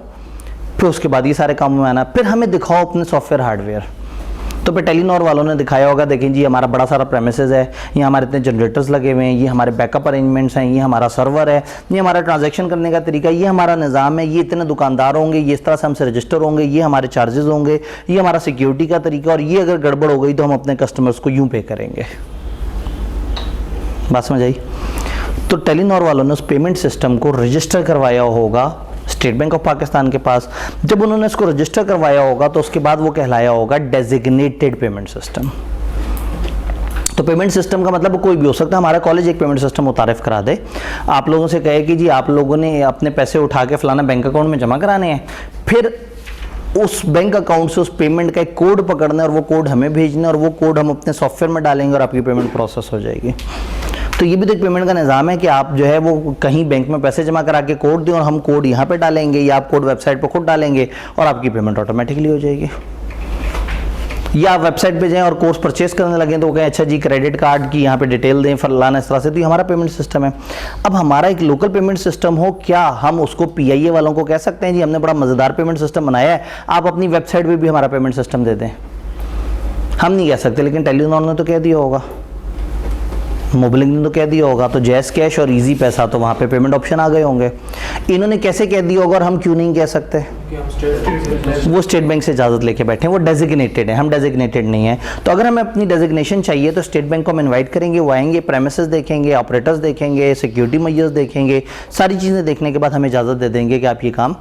फिर उसके बाद ये सारे कामों में आना, फिर हमें दिखाओ अपने सॉफ्टवेयर हार्डवेयर। तो फिर टेलीनॉर वालों ने दिखाया होगा, देखें जी हमारा बड़ा सारा प्रेमिसेस है, ये हमारे इतने जनरेटर्स लगे हुए हैं, ये हमारे बैकअप अरेंजमेंट्स हैं, ये हमारा सर्वर है, ये हमारा ट्रांजैक्शन करने का तरीका, ये हमारा निज़ाम है, ये इतने दुकानदार होंगे, ये इस तरह से हमसे रजिस्टर होंगे, ये हमारे चार्जेस होंगे, ये हमारा सिक्योरिटी का तरीका, और ये अगर गड़बड़ हो गई तो हम अपने कस्टमर्स को यूँ पे करेंगे। बात समझ आई? तो टेलीनॉर वालों ने उस पेमेंट सिस्टम को रजिस्टर करवाया होगा स्टेट बैंक ऑफ पाकिस्तान के पास। जब उन्होंने इसको रजिस्टर करवाया होगा तो उसके बाद वो कहलाया होगा डेजिग्नेटेड पेमेंट सिस्टम। तो पेमेंट सिस्टम का मतलब कोई भी हो सकता है। हमारा कॉलेज एक पेमेंट सिस्टम मुतारिफ करा दे, आप लोगों से कहे कि जी आप लोगों ने अपने पैसे उठा के फलाना बैंक अकाउंट में जमा कराने हैं, फिर उस बैंक अकाउंट से उस पेमेंट का एक कोड पकड़ना है और वो कोड हमें भेजना है और वो कोड हम अपने सॉफ्टवेयर में डालेंगे और आपकी पेमेंट प्रोसेस हो जाएगी। तो ये भी तो एक पेमेंट का निज़ाम है कि आप जो है वो कहीं बैंक में पैसे जमा करा के कोड दें और हम कोड यहाँ पे डालेंगे या आप कोड वेबसाइट पर खुद डालेंगे और आपकी पेमेंट ऑटोमेटिकली हो जाएगी। या आप वेबसाइट पे जाएं और कोर्स परचेस करने लगें तो वो कहें अच्छा जी क्रेडिट कार्ड की यहाँ पे डिटेल दें फलाना इस तरह से। तो ये हमारा पेमेंट सिस्टम है। अब हमारा एक लोकल पेमेंट सिस्टम हो, क्या हम उसको PIA वालों को कह सकते हैं जी हमने बड़ा मज़ेदार पेमेंट सिस्टम बनाया है, आप अपनी वेबसाइट पे भी हमारा पेमेंट सिस्टम दे दें? हम नहीं कह सकते, लेकिन टेलीनॉर ने तो कह दिया होगा, मोबिलिंक ने तो कह दिया होगा। तो जैस कैश और इजी पैसा तो वहाँ पे पेमेंट ऑप्शन आ गए होंगे। इन्होंने कैसे कह दिया होगा और हम क्यों नहीं कह सकते? वो स्टेट बैंक से इजाज़त लेके बैठे हैं, वो डेजिग्नेटेड है, हम डेजिग्नेटेड नहीं है। तो अगर हमें अपनी डेजिग्नेशन चाहिए तो स्टेट बैंक को हम इन्वाइट करेंगे, वो आएंगे, प्रेमिसेस देखेंगे, ऑपरेटर्स देखेंगे, सिक्योरिटी मेजर्स देखेंगे, सारी चीज़ें देखने के बाद हमें इजाज़त दे देंगे कि आप ये काम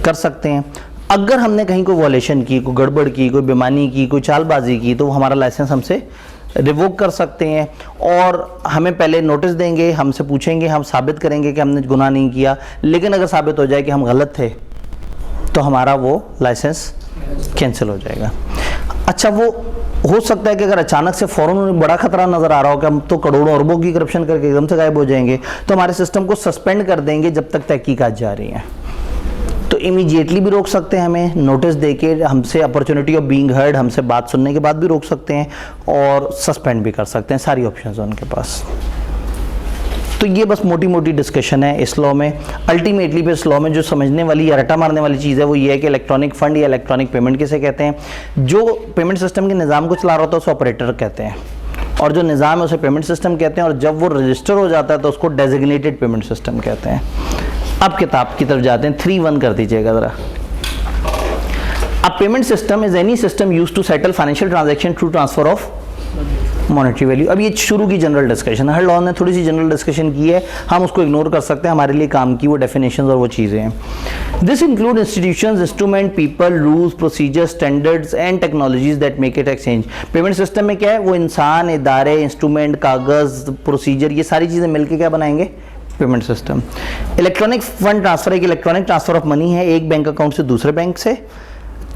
कर सकते हैं। अगर हमने कहीं कोई वॉलेशन की, कोई गड़बड़ की, कोई बेईमानी की, कोई चालबाजी की, तो हमारा लाइसेंस हमसे रिवोक कर सकते हैं और हमें पहले नोटिस देंगे, हमसे पूछेंगे, हम साबित करेंगे कि हमने गुनाह नहीं किया। लेकिन अगर साबित हो जाए कि हम गलत थे तो हमारा वो लाइसेंस कैंसिल हो जाएगा। अच्छा, वो हो सकता है कि अगर अचानक से फ़ौरन उन्हें बड़ा खतरा नज़र आ रहा हो कि हम तो करोड़ों अरबों की करप्शन करके एकदम से गायब हो जाएंगे, तो हमारे सिस्टम को सस्पेंड कर देंगे जब तक तहकीकात जारी हैं। तो इमीडिएटली भी रोक सकते हैं, हमें नोटिस देके, हमसे अपॉर्चुनिटी ऑफ बीइंग हर्ड, हमसे बात सुनने के बाद भी रोक सकते हैं और सस्पेंड भी कर सकते हैं। सारी ऑप्शंस हैं उनके पास। तो ये बस मोटी मोटी डिस्कशन है इस लॉ में। अल्टीमेटली फिर इस लॉ में जो समझने वाली या रटा मारने वाली चीज़ है वो ये है कि इलेक्ट्रॉनिक फंड या इलेक्ट्रॉनिक पेमेंट किसे कहते हैं? जो पेमेंट सिस्टम के निज़ाम को चला रहा होता है उसे ऑपरेटर कहते हैं और जो निज़ाम है उसे पेमेंट सिस्टम कहते हैं और जब वो रजिस्टर हो जाता है तो उसको डेजिग्नेटेड पेमेंट सिस्टम कहते हैं। अब किताब की तरफ जाते हैं, 3-1 कर दीजिएगा ज़रा। अब payment system is any system used to settle financial transaction through transfer of monetary value. अब ये शुरू की जनरल डिस्कशन है, हर लॉ ने थोड़ी सी जनरल डिस्कशन की है, हम उसको इग्नोर कर सकते हैं, हमारे लिए काम की वो डेफिनेशंस और वो चीज़ें हैं। This include institutions, instrument, people, rules, procedures, standards and technologies that make it exchange. Payment system में क्या है? वो इंसान, इदारे, इंस्ट्रूमेंट, कागज़, प्रोसीजर, ये सारी चीज़ें मिलकर क्या बनाएंगे? Payment system. Electronic fund transfer एक इलेक्ट्रॉनिक ट्रांसफर ऑफ मनी है एक बैंक अकाउंट से दूसरे बैंक से,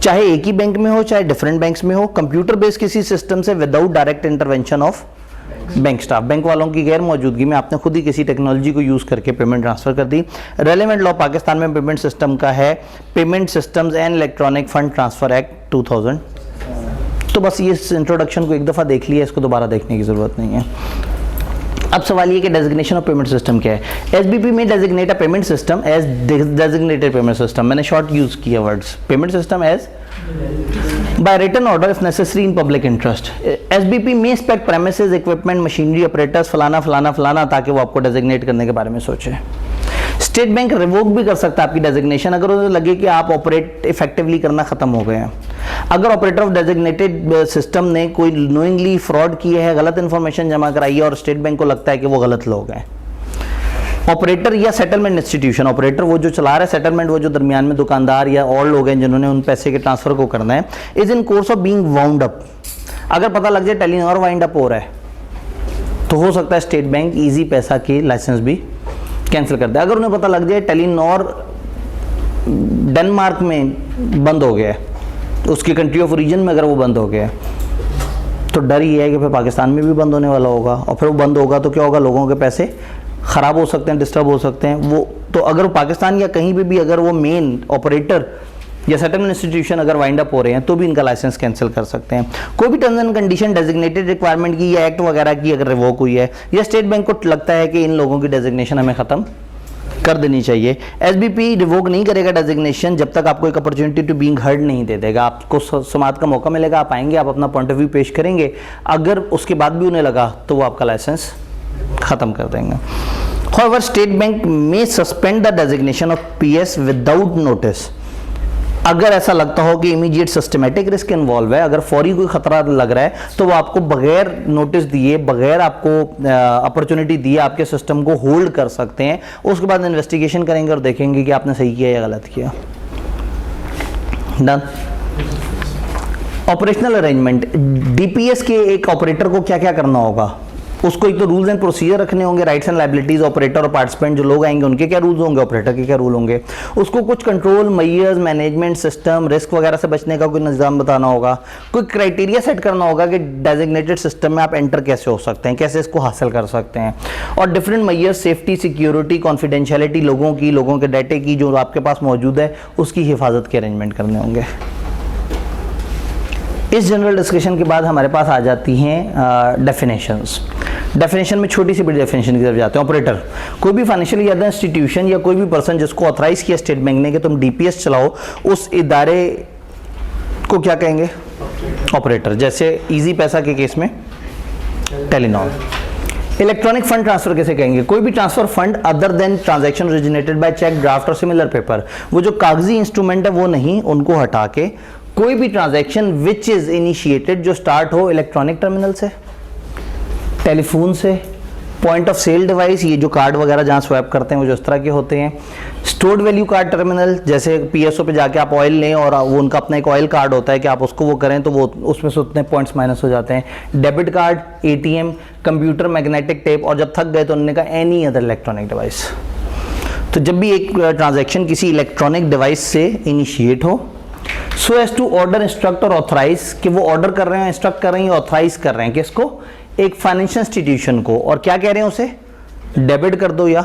चाहे एक ही बैंक में हो चाहे डिफरेंट बैंक्स में हो, कंप्यूटर बेस्ड किसी सिस्टम से without direct intervention of bank staff. Bank वालों की गैर मौजूदगी में आपने खुद ही किसी टेक्नोलॉजी को यूज़ करके पेमेंट ट्रांसफर कर दी। रेलेवेंट लॉ पाकिस्तान में पेमेंट सिस्टम का है payment systems and electronic fund transfer act 2000। तो बस ये इंट्रोडक्शन को एक दफ़ा देख लिया, इसको दोबारा देखने की ज़रूरत नहीं है। अब सवाल ये कि डेजिग्नेशन ऑफ पेमेंट सिस्टम क्या है? एसबीपी में designate a payment system as designated payment system. मैंने शॉर्ट यूज किया words, payment system as by written order if necessary in public interest. SBP may spec premises, equipment, machinery, operators फलाना फलाना फलाना ताकि वो आपको डेजिग्नेट करने के बारे में सोचे। स्टेट बैंक रिवोक भी कर सकता है आपकी डेजिग्नेशन अगर उसे लगे कि आप ऑपरेट इफेक्टिवली करना खत्म हो गए हैं। अगर ऑपरेटर ऑफ डेजिग्नेटेड सिस्टम ने कोई नोइंगली फ्रॉड किया है, गलत इंफॉर्मेशन जमा कराई है और स्टेट बैंक को लगता है कि वो गलत लोग हैं। ऑपरेटर या सेटलमेंट इंस्टीट्यूशन, ऑपरेटर वो जो चला रहा है, सेटलमेंट वो जो दरमियान में दुकानदार या और लोग हैं जिन्होंने उन पैसे के ट्रांसफर को करना है, is in course of being wound up. अगर पता लग जाए टेलीनॉर वाइंड अप हो रहा है तो हो सकता है स्टेट बैंक इजी पैसा के लाइसेंस भी कैंसिल कर दे। अगर उन्हें पता लग जाए टेलीनॉर डेनमार्क में बंद हो गया है, तो उसकी कंट्री ऑफ ओरिजिन में अगर वो बंद हो गया है तो डर ये है कि फिर पाकिस्तान में भी बंद होने वाला होगा और फिर वो बंद होगा तो क्या होगा, लोगों के पैसे ख़राब हो सकते हैं, डिस्टर्ब हो सकते हैं। वो तो अगर पाकिस्तान या कहीं पे भी अगर वो मेन ऑपरेटर या सेटलमेंट इंस्टीट्यूशन अगर वाइंड अप हो रहे हैं तो भी इनका लाइसेंस कैंसिल कर सकते हैं। कोई भी terms and condition designated requirement की या एक्ट वगैरह की अगर रिवोक हुई है या स्टेट बैंक को लगता है कि इन लोगों की डेजिग्नेशन हमें ख़त्म कर देनी चाहिए, एसबीपी रिवोक नहीं करेगा डेजिग्नेशन जब तक आपको एक अपॉर्चुनिटी टू बीइंग हर्ड नहीं दे देगा। आपको समाअत का मौका मिलेगा, आप आएंगे, आप अपना पॉइंट ऑफ व्यू पेश करेंगे, अगर उसके बाद भी उन्हें लगा तो वो आपका लाइसेंस ख़त्म कर देंगे। However, State Bank may suspend the designation of PS without notice अगर ऐसा लगता हो कि इमीडिएट सिस्टमेटिक रिस्क इन्वॉल्व है, अगर फौरी कोई खतरा लग रहा है, तो वो आपको बगैर नोटिस दिए, बगैर आपको अपॉर्चुनिटी दिए आपके सिस्टम को होल्ड कर सकते हैं। उसके बाद इन्वेस्टिगेशन करेंगे और देखेंगे कि आपने सही किया या गलत किया। डन। ऑपरेशनल अरेंजमेंट, डीपीएस के एक ऑपरेटर को क्या क्या करना होगा, उसको एक तो रूल्स एंड प्रोसीजर रखने होंगे, राइट्स एंड लायबिलिटीज, ऑपरेटर और पार्टिसिपेंट जो लोग आएंगे उनके क्या रूल्स होंगे, ऑपरेटर के क्या रूल होंगे, उसको कुछ control measures, management system, risk वगैरह से बचने का कोई निज़ाम बताना होगा, कोई क्राइटेरिया सेट करना होगा कि डेजिग्नेटेड सिस्टम में आप एंटर कैसे हो सकते हैं, कैसे इसको हासिल कर सकते हैं, और different measures, safety, security, confidentiality, लोगों के डाटे की जो आपके पास मौजूद है उसकी हिफाजत के अरेंजमेंट करने होंगे। इस जनरल डिस्कशन के बाद हमारे पास आ जाती हैं डेफिनेशंस। डेफिनेशन में छोटी सी बड़ी डेफिनेशन की तरफ जाते हैं। ऑपरेटर, कोई भी फाइनेंशियल या इंस्टीट्यूशन या कोई भी पर्सन जिसको ऑथराइज किया स्टेट बैंक ने कि तुम डीपीएस चलाओ, उस इदारे को क्या कहेंगे, ऑपरेटर। जैसे इजी पैसा के केस में टेलीनॉर। इलेक्ट्रॉनिक फंड ट्रांसफर कैसे कहेंगे, कोई भी transfer fund other than transaction originated by cheque, draft और सिमिलर पेपर, वो जो कागजी इंस्ट्रूमेंट है वो नहीं, उनको हटा के कोई भी ट्रांजैक्शन विच इज इनिशिएटेड जो स्टार्ट हो इलेक्ट्रॉनिक टर्मिनल से, टेलीफोन से, पॉइंट ऑफ सेल डिवाइस, ये जो कार्ड वगैरह जहाँ स्वैप करते हैं वो जो इस तरह के होते हैं, स्टोर्ड वैल्यू कार्ड टर्मिनल, जैसे पीएसओ पे जाके आप ऑयल लें और वो उनका अपना एक ऑयल कार्ड होता है कि आप उसको वो करें तो वो उसमें से उतने पॉइंट्स माइनस हो जाते हैं, debit card, ATM, computer, magnetic tape, और जब थक गए तो उन्होंने कहा एनी अदर इलेक्ट्रॉनिक डिवाइस। तो जब भी एक ट्रांजैक्शन किसी इलेक्ट्रॉनिक डिवाइस से इनिशिएट हो, so as to order, instruct और ऑथराइज, कि वो ऑर्डर कर रहे हैं, इंस्ट्रक्ट कर रहे हैं, ऑथराइज कर रहे हैं किसको, एक फाइनेंशियल इंस्टीट्यूशन को, और क्या कह रहे हैं उसे, डेबिट कर दो। या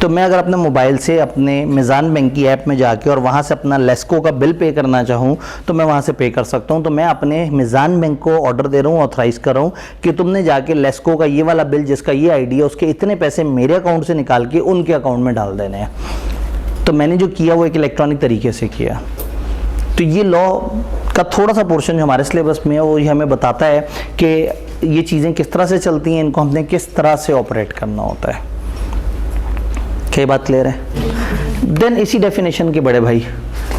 तो मैं अगर अपने मोबाइल से अपने मिज़ान बैंक की ऐप में जाके और वहाँ से अपना लेस्को का बिल पे करना चाहूँ तो मैं वहाँ से पे कर सकता हूँ। तो मैं अपने मिज़ान बैंक को ऑर्डर दे रहा हूँ, ऑथराइज कर रहा हूँ कि तुमने जाके लेस्को का ये वाला बिल जिसका ये आईडी है उसके इतने पैसे मेरे अकाउंट से निकाल के उनके अकाउंट में डाल देने हैं। तो मैंने जो किया वो एक इलेक्ट्रॉनिक तरीके से किया। तो ये लॉ का थोड़ा सा पोर्शन जो हमारे सिलेबस में है वो ये हमें बताता है कि ये चीज़ें किस तरह से चलती हैं, इनको हमने किस तरह से ऑपरेट करना होता है। क्या बात क्लियर है? देन इसी डेफिनेशन के बड़े भाई,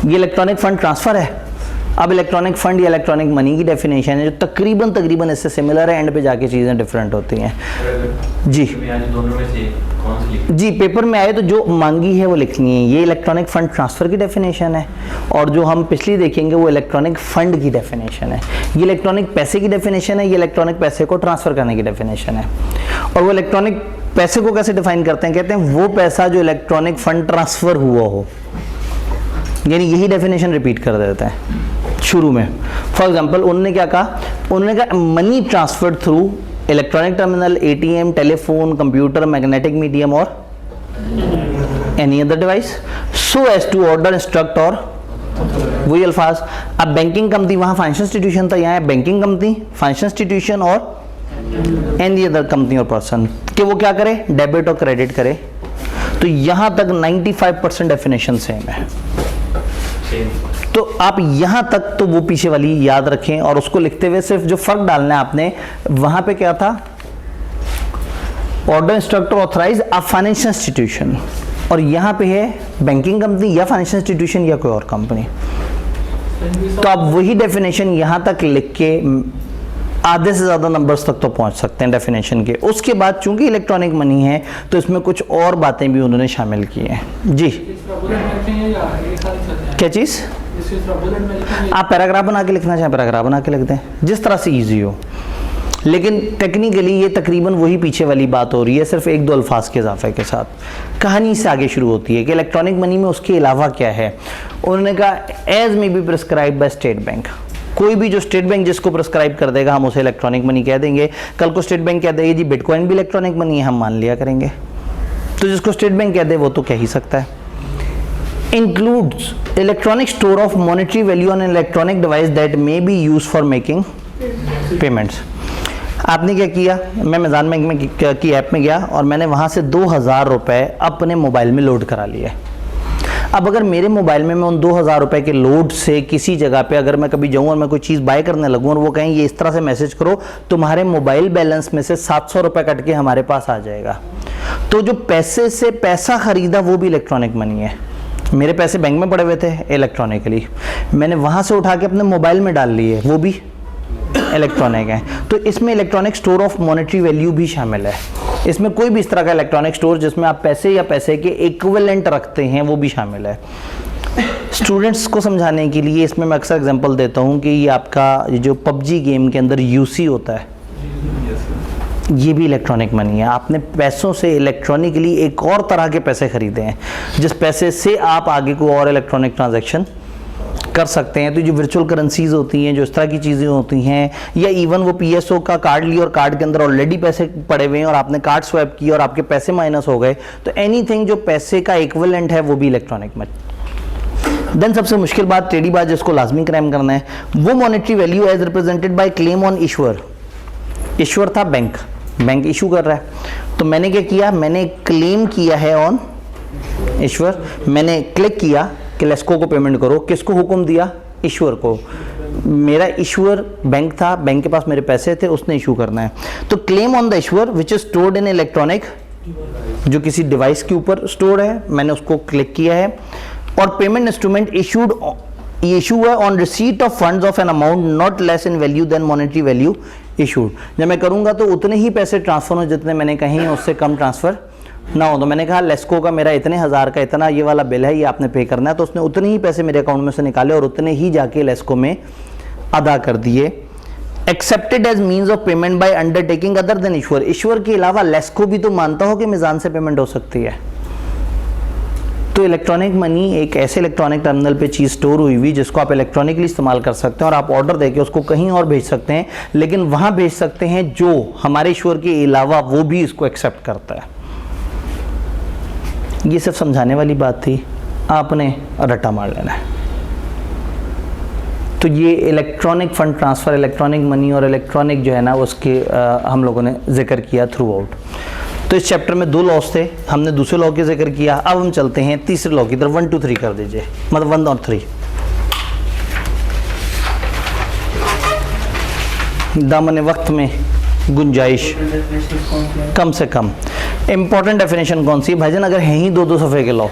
ये इलेक्ट्रॉनिक फंड ट्रांसफ़र है। अब इलेक्ट्रॉनिक फंड या इलेक्ट्रॉनिक मनी की डेफिनेशन है जो तकरीबन इससे सिमिलर है, एंड पे जाके चीज़ें डिफरेंट होती हैं। जी दोनों में से कौन सी लिखनी? जी पेपर में आए तो जो मांगी है वो लिखनी है। ये इलेक्ट्रॉनिक फंड ट्रांसफ़र की डेफिनेशन है, और जो हम पिछली देखेंगे वो इलेक्ट्रॉनिक फंड की डेफिनेशन है। ये इलेक्ट्रॉनिक पैसे की डेफिनेशन है, ये इलेक्ट्रॉनिक पैसे को ट्रांसफ़र करने की डेफिनेशन है। और वो इलेक्ट्रॉनिक पैसे को कैसे डिफाइन करते हैं, कहते हैं वो पैसा जो इलेक्ट्रॉनिक फंड ट्रांसफ़र हुआ हो, यानी यही डेफिनेशन रिपीट कर देते हैं शुरू में। फॉर एग्जाम्पल उन्होंने क्या कहा, उन्होंने कहा money transferred through electronic terminal, ATM, telephone, computer, magnetic medium और any other device, so as to order, instruct और वही अल्फाज। अब बैंकिंग कंपनी, वहाँ फाइनेंशियल इंस्टीट्यूशन था, यहाँ बैंकिंग कंपनी, फाइनेंशियल इंस्टीट्यूशन और एनी अदर कंपनी और पर्सन, कि वो क्या करे, डेबिट और क्रेडिट करे। तो यहाँ तक 95% डेफिनेशन सेम है। तो आप यहाँ तक तो वो पीछे वाली याद रखें, और उसको लिखते हुए सिर्फ जो फर्क डालना है आपने, वहाँ पे क्या था, order, instructor, authorise a financial institution, और यहाँ पे है बैंकिंग कंपनी या फाइनेंशियल इंस्टीट्यूशन या कोई और कंपनी। तो आप वही डेफिनेशन यहाँ तक लिख के आधे से ज़्यादा नंबर्स तक तो पहुँच सकते हैं डेफिनेशन के। उसके बाद चूंकि इलेक्ट्रॉनिक मनी है तो इसमें कुछ और बातें भी उन्होंने शामिल की हैं। जी क्या चीज़, आप पैराग्राफ बना के लिखना चाहें पैराग्राफ बना के लिख दें, जिस तरह से ईजी हो। लेकिन टेक्निकली ये तकरीबन वही पीछे वाली बात हो रही है, सिर्फ एक दो अल्फाज के इजाफे के साथ। कहानी से आगे शुरू होती है कि इलेक्ट्रॉनिक मनी में उसके अलावा क्या है। उन्होंने कहा as may be prescribed by State Bank, कोई भी जो स्टेट बैंक जिसको प्रिस्क्राइब कर देगा हम उसे इलेक्ट्रॉनिक मनी कह देंगे। कल को स्टेट बैंक कह देगी जी बिटकॉइन भी इलेक्ट्रॉनिक मनी है, हम मान लिया करेंगे। तो जिसको स्टेट बैंक कह दे वो तो कह ही सकता है। Includes electronic store of monetary value on electronic device that may be use for making payments. आपने क्या किया, मैं मिज़ान बैंक में की ऐप में गया और मैंने वहाँ से 2000 रुपये अपने मोबाइल में लोड करा लिए। अब अगर मेरे मोबाइल में मैं उन 2000 रुपये के लोड से किसी जगह पे अगर मैं कभी जाऊँ और मैं कोई चीज़ बाय करने लगूँ और वो कहें ये इस तरह से मैसेज करो, तुम्हारे मोबाइल बैलेंस में से 700 रुपये कट के हमारे पास आ जाएगा। तो जो पैसे से पैसा खरीदा वो भी इलेक्ट्रॉनिक मनी है, मेरे पैसे बैंक में पड़े हुए थे इलेक्ट्रॉनिकली, मैंने वहाँ से उठा के अपने मोबाइल में डाल लिए, वो भी इलेक्ट्रॉनिक है। तो इसमें electronic store of monetary value भी शामिल है। इसमें कोई भी इस तरह का इलेक्ट्रॉनिक स्टोर जिसमें आप पैसे या पैसे के इक्विवेलेंट रखते हैं वो भी शामिल है। स्टूडेंट्स को समझाने के लिए इसमें मैं अक्सर एग्जांपल देता हूँ कि ये आपका जो पबजी गेम के अंदर यूसी होता है, ये भी इलेक्ट्रॉनिक मनी है। आपने पैसों से इलेक्ट्रॉनिकली एक और तरह के पैसे खरीदे हैं जिस पैसे से आप आगे को और इलेक्ट्रॉनिक ट्रांजैक्शन कर सकते हैं। तो जो वर्चुअल करेंसीज होती हैं, जो इस तरह की चीज़ें होती हैं, या इवन वो पीएसओ का कार्ड लिया और कार्ड के अंदर ऑलरेडी पैसे पड़े हुए हैं और आपने कार्ड स्वैप किया और आपके पैसे माइनस हो गए, तो एनीथिंग जो पैसे का इक्विवेलेंट है वो भी इलेक्ट्रॉनिक मनी। देन सबसे मुश्किल बात, टेढ़ी बात जिसको लाजमी क्राइम करना है, वो monetary value as represented by claim on issuer. Issuer था बैंक, बैंक इशू कर रहा है, तो मैंने क्या किया, मैंने क्लेम किया है ऑन इशूअर। मैंने क्लिक किया कि लेस्को को पेमेंट करो। किसको हुक्म दिया? इशूअर को। मेरा इशूअर बैंक था, बैंक के पास मेरे पैसे थे, उसने इशू करना है। तो claim on the issuer which is stored in electronic, जो किसी डिवाइस के ऊपर स्टोर है, मैंने उसको क्लिक किया है। और पेमेंट इंस्ट्रूमेंट इशूड, इशू है on receipt of funds of an amount not less in value than monetary value issued. जब मैं करूंगा तो उतने ही पैसे ट्रांसफर हो जितने मैंने कहीं, उससे कम ट्रांसफर ना हो। तो मैंने कहा लेस्को का मेरा इतने हज़ार का इतना ये वाला बिल है, ये आपने पे करना है, तो उसने उतने ही पैसे मेरे अकाउंट में से निकाले और उतने ही जाके लेस्को में अदा कर दिए। Accepted as means of payment by undertaking other than issuer. Issuer के अलावा लेस्को भी तो मानता हो कि मिजान से पेमेंट हो सकती है। तो इलेक्ट्रॉनिक मनी एक ऐसे इलेक्ट्रॉनिक टर्मिनल पे चीज़ स्टोर हुई हुई जिसको आप इलेक्ट्रॉनिकली इस्तेमाल कर सकते हैं और आप ऑर्डर देके उसको कहीं और भेज सकते हैं, लेकिन वहाँ भेज सकते हैं जो हमारे इशूअर के अलावा वो भी इसको एक्सेप्ट करता है। ये सिर्फ समझाने वाली बात थी, आपने रट्टा मार लेना है। तो ये electronic fund transfer, electronic money और इलेक्ट्रॉनिक जो है ना उसके हम लोगों ने जिक्र किया थ्रू आउट। तो इस चैप्टर में 2 लॉस थे, हमने दूसरे लॉ के जिक्र किया। अब हम चलते हैं तीसरे लॉ की तरफ। 1 2 3 कर दीजिए, मतलब 1 और 3। दामन वक्त में गुंजाइश कम से कम। इंपॉर्टेंट डेफिनेशन कौन सी भाईजान? अगर हैं ही 2-2 सफ़े के लॉ,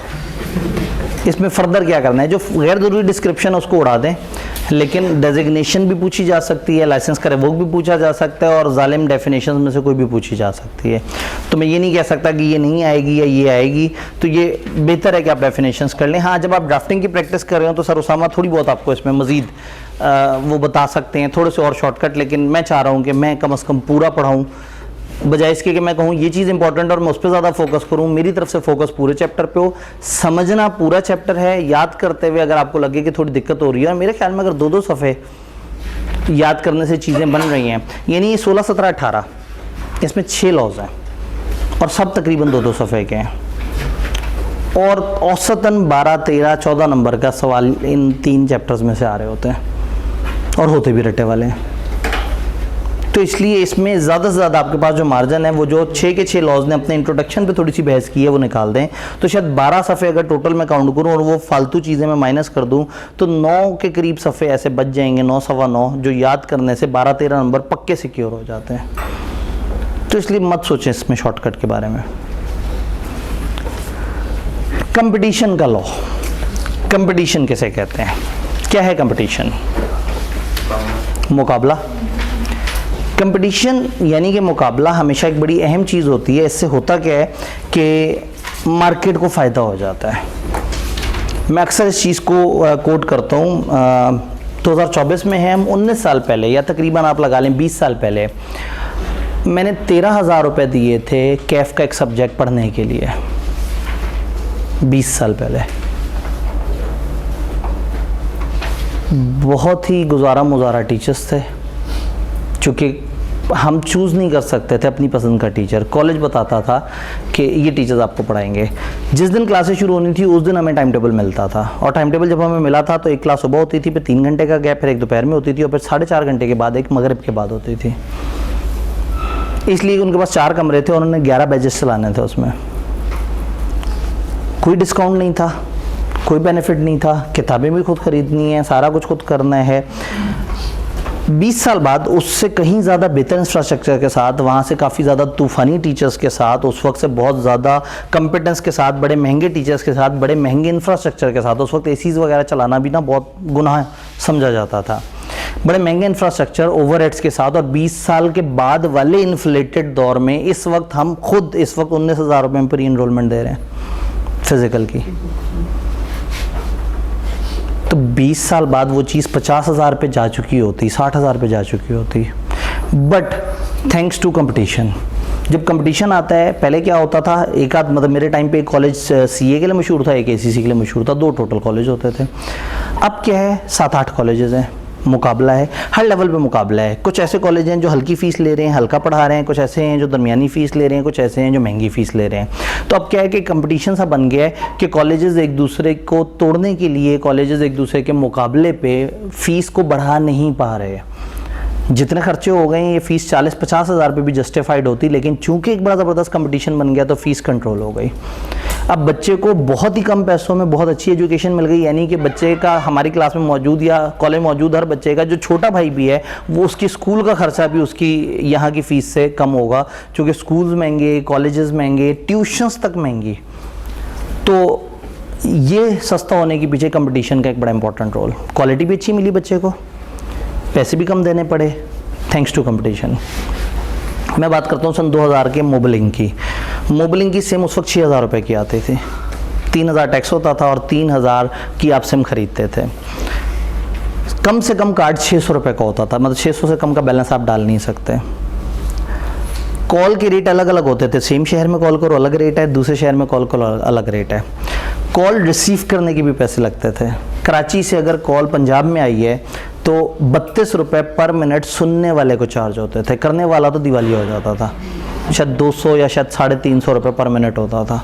इसमें फर्दर क्या करना है? जो गैर ज़रूरी डिस्क्रिप्शन है उसको उड़ा दें, लेकिन डेजिग्नेशन भी पूछी जा सकती है, लाइसेंस का रिवोक भी पूछा जा सकता है, और जालिम डेफिनेशन में से कोई भी पूछी जा सकती है। तो मैं ये नहीं कह सकता कि ये नहीं आएगी या ये आएगी, तो ये बेहतर है कि आप डेफिनेशंस कर लें। हाँ, जब आप ड्राफ्टिंग की प्रैक्टिस कर रहे हो तो सर उसामा थोड़ी बहुत आपको इसमें मज़ीद वो बता सकते हैं, थोड़े से और शॉर्टकट, लेकिन मैं चाह रहा हूँ कि मैं कम से कम पूरा पढ़ाऊँ, बजाय इसके कि मैं कहूँ ये चीज़ इंपॉर्टेंट और मैं उस पर ज़्यादा फोकस करूँ। मेरी तरफ से फोकस पूरे चैप्टर पे हो। समझना पूरा चैप्टर है, याद करते हुए अगर आपको लगे कि थोड़ी दिक्कत हो रही है, और मेरे ख्याल में अगर 2-2 सफ़े याद करने से चीज़ें बन रही हैं, यानी ये 16, 17, 18, इसमें 6 लॉज हैं और सब तकरीबन 2-2 सफ़े के हैं, और औसतन 12, 13, 14 नंबर का सवाल इन 3 चैप्टर्स में से आ रहे होते हैं, और होते भी रटे वाले हैं। तो इसलिए इसमें ज़्यादा से ज़्यादा आपके पास जो मार्जिन है, वो जो 6 के 6 लॉज ने अपने इंट्रोडक्शन पे थोड़ी सी बहस की है, वो निकाल दें। तो शायद 12 सफ़े अगर टोटल मैं काउंट करूँ और वो फालतू चीज़ें मैं माइनस कर दूँ, तो 9 के करीब सफ़े ऐसे बच जाएंगे, 9 सवा 9, जो याद करने से 12-13 नंबर पक्के सिक्योर हो जाते हैं। तो इसलिए मत सोचें इसमें शॉर्टकट के बारे में। कंपटीशन का लॉ, कंपटीशन किसे कहते हैं? क्या है कंपटीशन? मुकाबला। कंपटीशन यानी कि मुकाबला हमेशा एक बड़ी अहम चीज़ होती है। इससे होता क्या है कि मार्केट को फ़ायदा हो जाता है। मैं अक्सर इस चीज़ को कोट करता हूँ। 2024 में है, हम 19 साल पहले, या तकरीबन आप लगा लें 20 साल पहले, मैंने 13,000 रुपये दिए थे कैफ का एक सब्जेक्ट पढ़ने के लिए। 20 साल पहले बहुत ही गुजारा मुजारा टीचर्स थे, चूँकि हम चूज़ नहीं कर सकते थे अपनी पसंद का टीचर। कॉलेज बताता था कि ये टीचर्स आपको पढ़ाएंगे। जिस दिन क्लासेस शुरू होनी थी उस दिन हमें टाइम टेबल मिलता था, और टाइम टेबल जब हमें मिला था तो एक क्लास सुबह होती थी, फिर 3 घंटे का गैप, फिर एक दोपहर में होती थी, और फिर 4.5 घंटे के बाद एक मगरिब के बाद होती थी। इसलिए उनके पास 4 कमरे थे और उन्होंने 11 बैचेस चलाने थे। उसमें कोई डिस्काउंट नहीं था, कोई बेनिफिट नहीं था, किताबें भी खुद ख़रीदनी है, सारा कुछ खुद करना है। 20 साल बाद उससे कहीं ज़्यादा बेहतर इंफ्रास्ट्रक्चर के साथ, वहाँ से काफ़ी ज़्यादा तूफ़ानी टीचर्स के साथ, उस वक्त से बहुत ज़्यादा कंपिटेंस के साथ, बड़े महंगे टीचर्स के साथ, बड़े महंगे इंफ्रास्ट्रक्चर के साथ, उस वक्त एसीज़ वगैरह चलाना भी ना बहुत गुनाह समझा जाता था, बड़े महंगे इंफ्रास्ट्रक्चर, ओवरहेड्स के साथ, और 20 साल के बाद वाले इन्फ्लेटेड दौर में इस वक्त हम खुद इस वक्त 19,000 रुपये में प्री इनरोलमेंट दे रहे हैं फिज़िकल की। तो 20 साल बाद वो चीज़ 50,000 पे जा चुकी होती, 60,000 पे जा चुकी होती। बट थैंक्स टू कंपटीशन, जब कंपटीशन आता है, पहले क्या होता था, एक आध मतलब मेरे टाइम पे एक कॉलेज सीए के लिए मशहूर था, एक एसीसी के लिए मशहूर था, 2 टोटल कॉलेज होते थे। अब क्या है, 7-8 कॉलेजेस हैं, मुकाबला है, हर लेवल पे मुकाबला है। कुछ ऐसे कॉलेज हैं जो हल्की फ़ीस ले रहे हैं, हल्का पढ़ा रहे हैं, कुछ ऐसे हैं जो दरमियानी फ़ीस ले रहे हैं, कुछ ऐसे हैं जो महंगी फ़ीस ले रहे हैं। तो अब क्या है कि कंपटीशन सा बन गया है कि कॉलेजेस एक दूसरे को तोड़ने के लिए, कॉलेजेस एक दूसरे के मुकाबले पे फ़ीस को बढ़ा नहीं पा रहे। जितने खर्चे हो गए हैं, ये फ़ीस 40-50 हज़ार पे भी जस्टिफाइड होती, लेकिन चूंकि एक बड़ा ज़बरदस्त कंपटीशन बन गया तो फ़ीस कंट्रोल हो गई। अब बच्चे को बहुत ही कम पैसों में बहुत अच्छी एजुकेशन मिल गई, यानी कि बच्चे का हमारी क्लास में मौजूद या कॉलेज मौजूद हर बच्चे का जो छोटा भाई भी है, वो उसकी स्कूल का खर्चा भी उसकी यहाँ की फ़ीस से कम होगा, क्योंकि स्कूल्स महंगे, कॉलेजेस महंगे, ट्यूशन्स तक महंगी। तो ये सस्ता होने के पीछे कंपटीशन का एक बड़ा इंपॉर्टेंट रोल। क्वालिटी भी अच्छी मिली बच्चे को, पैसे भी कम देने पड़े थैंक्स टू कंपटीशन। मैं बात करता हूँ सन 2000 के मोबलिंग की। मोबलिंग की सिम उस वक्त 6,000 रुपये की आती थी, 3,000 टैक्स होता था और 3,000 की आप सिम खरीदते थे। कम से कम कार्ड 600 रुपये का होता था, मतलब 600 से कम का बैलेंस आप डाल नहीं सकते। कॉल के रेट अलग अलग होते थे, सेम शहर में कॉल करो अलग रेट है, दूसरे शहर में कॉल करो अलग रेट है। कॉल रिसीव करने के भी पैसे लगते थे। कराची से अगर कॉल पंजाब में आई है तो 32 रुपये पर मिनट सुनने वाले को चार्ज होते थे, करने वाला तो दिवाली हो जाता था, शायद 200 या शायद 350 रुपये पर मिनट होता था।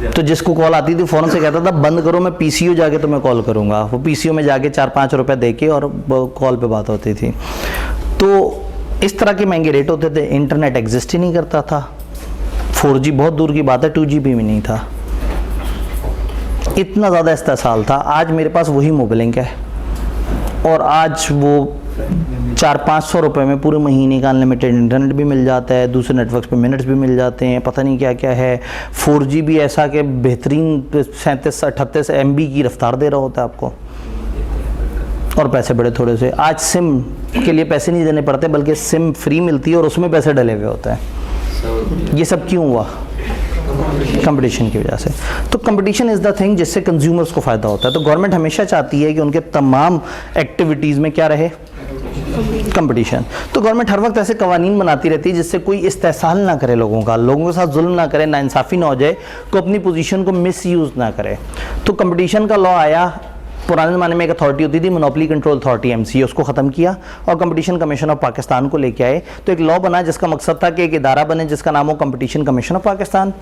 तो जिसको कॉल आती थी फ़ौरन से कहता था बंद करो, मैं पीसीओ जाके तुम्हें कॉल करूँगा। वो पीसीओ में जाके 4-5 रुपये दे के और कॉल पे बात होती थी। तो इस तरह के महंगे रेट होते थे। इंटरनेट एग्जिस्ट ही नहीं करता था, 4G बहुत दूर की बात है, 2GB भी नहीं था, इतना ज़्यादा इस्तेसाल था। आज मेरे पास वही मोबाइलिंग है और आज वो 400-500 रुपये में पूरे महीने का अनलिमिटेड इंटरनेट भी मिल जाता है, दूसरे नेटवर्क्स पे मिनट्स भी मिल जाते हैं, पता नहीं क्या क्या है। 4G भी ऐसा कि बेहतरीन 37-38 MB की रफ्तार दे रहा होता है आपको, और पैसे बड़े थोड़े से। आज सिम के लिए पैसे नहीं देने पड़ते, बल्कि सिम फ्री मिलती है और उसमें पैसे डले हुए होते हैं। ये सब क्यों हुआ? कंपटीशन की वजह से। तो कंपटीशन इज़ द थिंग जिससे कंज्यूमर्स को फ़ायदा होता है। तो गवर्नमेंट हमेशा चाहती है कि उनके तमाम एक्टिविटीज़ में क्या रहे? कंपटीशन। तो गवर्नमेंट हर वक्त ऐसे कवानीन बनाती रहती है जिससे कोई इस्तेसाल ना करे लोगों का, लोगों के साथ जुल्म ना करे, नाइंसाफ़ी ना हो जाए, को अपनी पोजीशन को मिसयूज़ ना करे। तो कंपटीशन का लॉ आया। पुराने ज़माने में एक अथॉरिटी होती थी, मोनोपोली कंट्रोल अथॉरिटी MCA, उसको ख़त्म किया और कंपटीशन कमीशन ऑफ पाकिस्तान को लेके आए। तो एक लॉ बना जिसका मकसद था कि एक इदारा बने जिसका नाम हो कंपटीशन कमीशन ऑफ पाकिस्तान।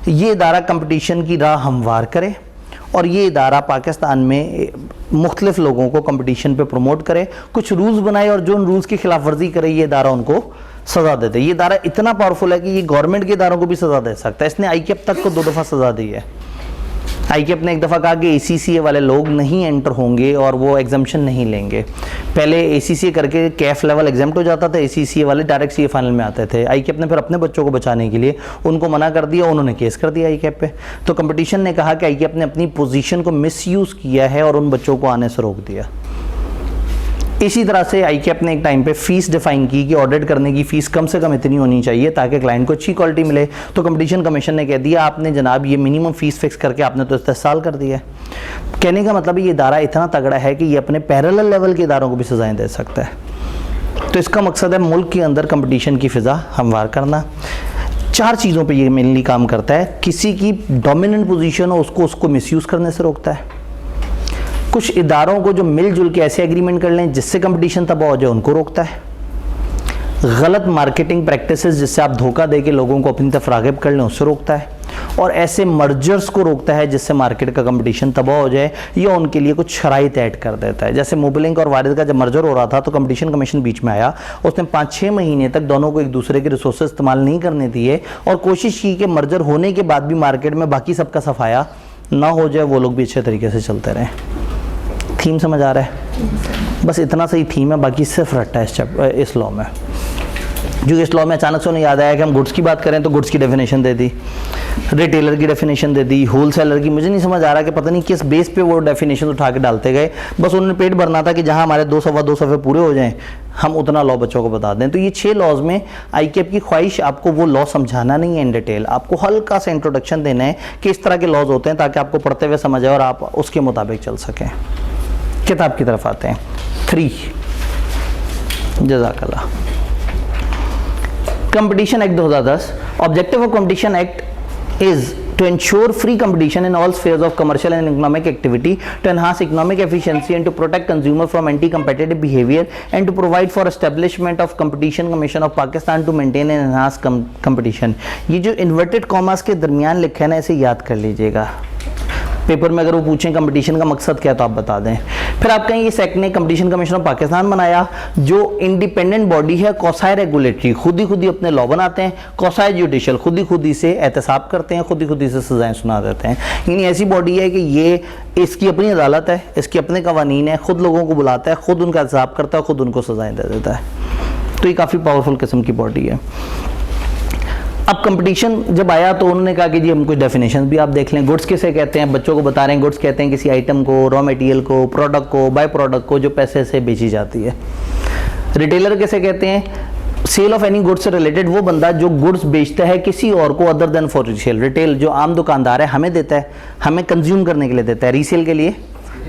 ये इदारा कंपटीशन की राह हमवार करे और ये इदारा पाकिस्तान में मुख्तलिफ लोगों को कंपटीशन पे प्रमोट करे, कुछ रूल्स बनाए और जो उन रूल्स की खिलाफ वर्जी करे ये इदारा उनको सज़ा देते। ये इदारा इतना पावरफुल है कि ये गवर्नमेंट के इदारों को भी सज़ा दे सकता है। इसने ICAP तक को 2 दफ़ा सज़ा दी है। ICAP ने एक दफ़ा कहा कि ACCA वाले लोग नहीं एंटर होंगे और वो एग्जाम्पशन नहीं लेंगे। पहले ACCA करके CAF लेवल एग्जाम्प्ट हो जाता था, ACCA वाले डायरेक्ट CA फाइनल में आते थे। ICAP ने फिर अपने बच्चों को बचाने के लिए उनको मना कर दिया, उन्होंने केस कर दिया ICAP पे। तो कंपटीशन ने कहा कि ICAP ने अपनी पोजीशन को मिसयूज़ किया है और उन बच्चों को आने से रोक दिया। इसी तरह से ICAP ने एक टाइम पे फ़ीस डिफ़ाइन की कि ऑडिट करने की फ़ीस कम से कम इतनी होनी चाहिए ताकि क्लाइंट को अच्छी क्वालिटी मिले। तो कंपटीशन कमीशन ने कह दिया आपने जनाब ये मिनिमम फ़ीस फिक्स करके आपने तो इस्तेसाल कर दिया है। कहने का मतलब ये इदारा इतना तगड़ा है कि ये अपने पैरेलल लेवल के इदारों को भी सज़ाएँ दे सकता है। तो इसका मकसद है मुल्क के अंदर कंपटीशन की फ़िज़ा हमवार करना। 4 चीज़ों पर ये मेनली काम करता है। किसी की डोमिनेंट पोजीशन हो उसको मिसयूज़ करने से रोकता है। कुछ इदारों को जो मिलजुल के ऐसे एग्रीमेंट कर लें जिससे कंपटीशन तबाह हो जाए उनको रोकता है। गलत मार्केटिंग प्रैक्टिसेस जिससे आप धोखा दे के लोगों को अपनी तरफ राग़िब कर लें उससे रोकता है। और ऐसे मर्जर्स को रोकता है जिससे मार्केट का कंपटीशन तबाह हो जाए या उनके लिए कुछ शराइत ऐड कर देता है। जैसे मोबलिंक और वारिद का जब मर्जर हो रहा था तो कंपटीशन कमीशन बीच में आया, उसने 5-6 महीने तक दोनों को एक दूसरे के रिसोर्सेज इस्तेमाल नहीं करने दिए और कोशिश की कि मर्जर होने के बाद भी मार्केट में बाकी सबका सफाया ना हो जाए, वो लोग भी अच्छे तरीके से चलते रहें। थीम समझ आ रहा है? बस इतना सही थीम है, बाकी सिर्फ रट्टा है इस लॉ में। जो इस लॉ में अचानक से उन्हें याद आया कि हम गुड्स की बात करें तो गुड्स की डेफिनेशन दे दी, रिटेलर की डेफिनेशन दे दी, होलसेलर की। मुझे नहीं समझ आ रहा कि पता नहीं किस बेस पे वो डेफिनेशन उठा के डालते गए। बस उन्होंने पेट भरना था कि जहां हमारे 2 सवा 2 सफ़े पूरे हो जाएं हम उतना लॉ बच्चों को बता दें। तो ये 6 लॉज में आईकेएप की ख्वाहिश आपको वो लॉ समझाना नहीं है इन डिटेल, आपको हल्का सा इंट्रोडक्शन देना है कि इस तरह के लॉज होते हैं, ताकि आपको पढ़ते हुए समझ आए और आप उसके मुताबिक चल सकें। किताब की तरफ आते हैं। 3 जज़ाकल्लाह। Competition act 2010। Objective of competition act is to ensure free competition in all spheres of commercial and economic activity, to enhance economic efficiency and to protect consumer from anti-competitive behavior, and to provide for establishment of Competition Commission of Pakistan to maintain and enhance competition। ये जो inverted commas के दरमियान लिखा है ना, इसे याद कर लीजिएगा। पेपर में अगर वो पूछें कंपटीशन का मकसद क्या है तो आप बता दें। फिर आप कहेंगे इस एक्ट ने कंपटीशन कमीशन ऑफ पाकिस्तान बनाया, जो इंडिपेंडेंट बॉडी है, कौसाई रेगुलेटरी, खुद ही अपने लॉ बनाते हैं, कौसाई जुडिशल खुद ही से एहतसाब करते हैं, खुद ही से सजाएं सुना देते हैं। यानी ऐसी बॉडी है कि ये इसकी अपनी अदालत है, इसके अपने कवानीन है, खुद लोगों को बुलाता है, खुद उनका एहतसाब करता है, खुद उनको सजाएं दे देता है। तो ये काफ़ी पावरफुल किस्म की बॉडी है। अब कंपटीशन जब आया तो उन्होंने कहा कि जी हम कुछ डेफिनेशन भी आप देख लें। गुड्स किसे कहते हैं, बच्चों को बता रहे हैं। गुड्स कहते हैं किसी आइटम को, रॉ मटेरियल को, प्रोडक्ट को, बाय प्रोडक्ट को जो पैसे से बेची जाती है। रिटेलर किसे कहते हैं, सेल ऑफ एनी गुड्स से रिलेटेड वो बंदा जो गुड्स बेचता है किसी और को other than for resale. Retail जो आम दुकानदार है हमें देता है, हमें कंज्यूम करने के लिए देता है, रीसेल के लिए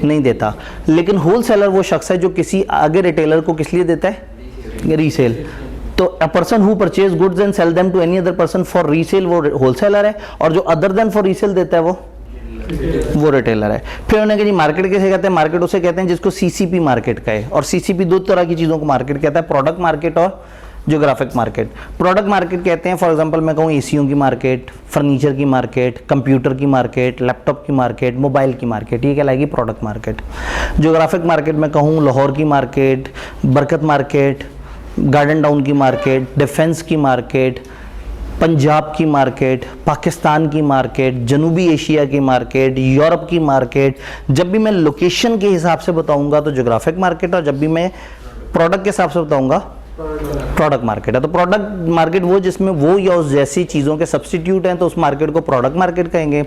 नहीं देता। लेकिन होलसेलर वो शख्स है जो किसी आगे रिटेलर को किस लिए देता है, रीसेल। तो a person who purchase goods and sell them to any other person for resale वो होलसेलर है, और जो अदर देन फॉर रीसेल देता है वो रिटेलर है। फिर उन्होंने कहा जी मार्केट किसे कहते हैं, मार्केट उसे कहते हैं जिसको सीसीपी मार्केट कहे। और सीसीपी 2 तरह की चीज़ों को मार्केट कहता है, प्रोडक्ट मार्केट और ज्योग्राफिक मार्केट। प्रोडक्ट मार्केट कहते हैं फॉर एग्जांपल मैं कहूँ एसीओं की मार्केट, फर्नीचर की मार्केट, कंप्यूटर की मार्केट, लैपटॉप की मार्केट, मोबाइल की मार्केट, ये कहलाएगी प्रोडक्ट मार्केट। ज्योग्राफिक मार्केट में कहूँ लाहौर की मार्केट, बरकत मार्केट, गार्डन टाउन की मार्केट, डिफेंस की मार्केट, पंजाब की मार्केट, पाकिस्तान की मार्केट, जनूबी एशिया की मार्केट, यूरोप की मार्केट। जब भी मैं लोकेशन के हिसाब से बताऊंगा तो ज्योग्राफिक मार्केट, और जब भी मैं प्रोडक्ट के हिसाब से बताऊंगा प्रोडक्ट मार्केट है। तो प्रोडक्ट मार्केट वो जिसमें वो या उस जैसी चीज़ों के सब्सटीट्यूट हैं, तो उस मार्केट को प्रोडक्ट मार्केट कहेंगे।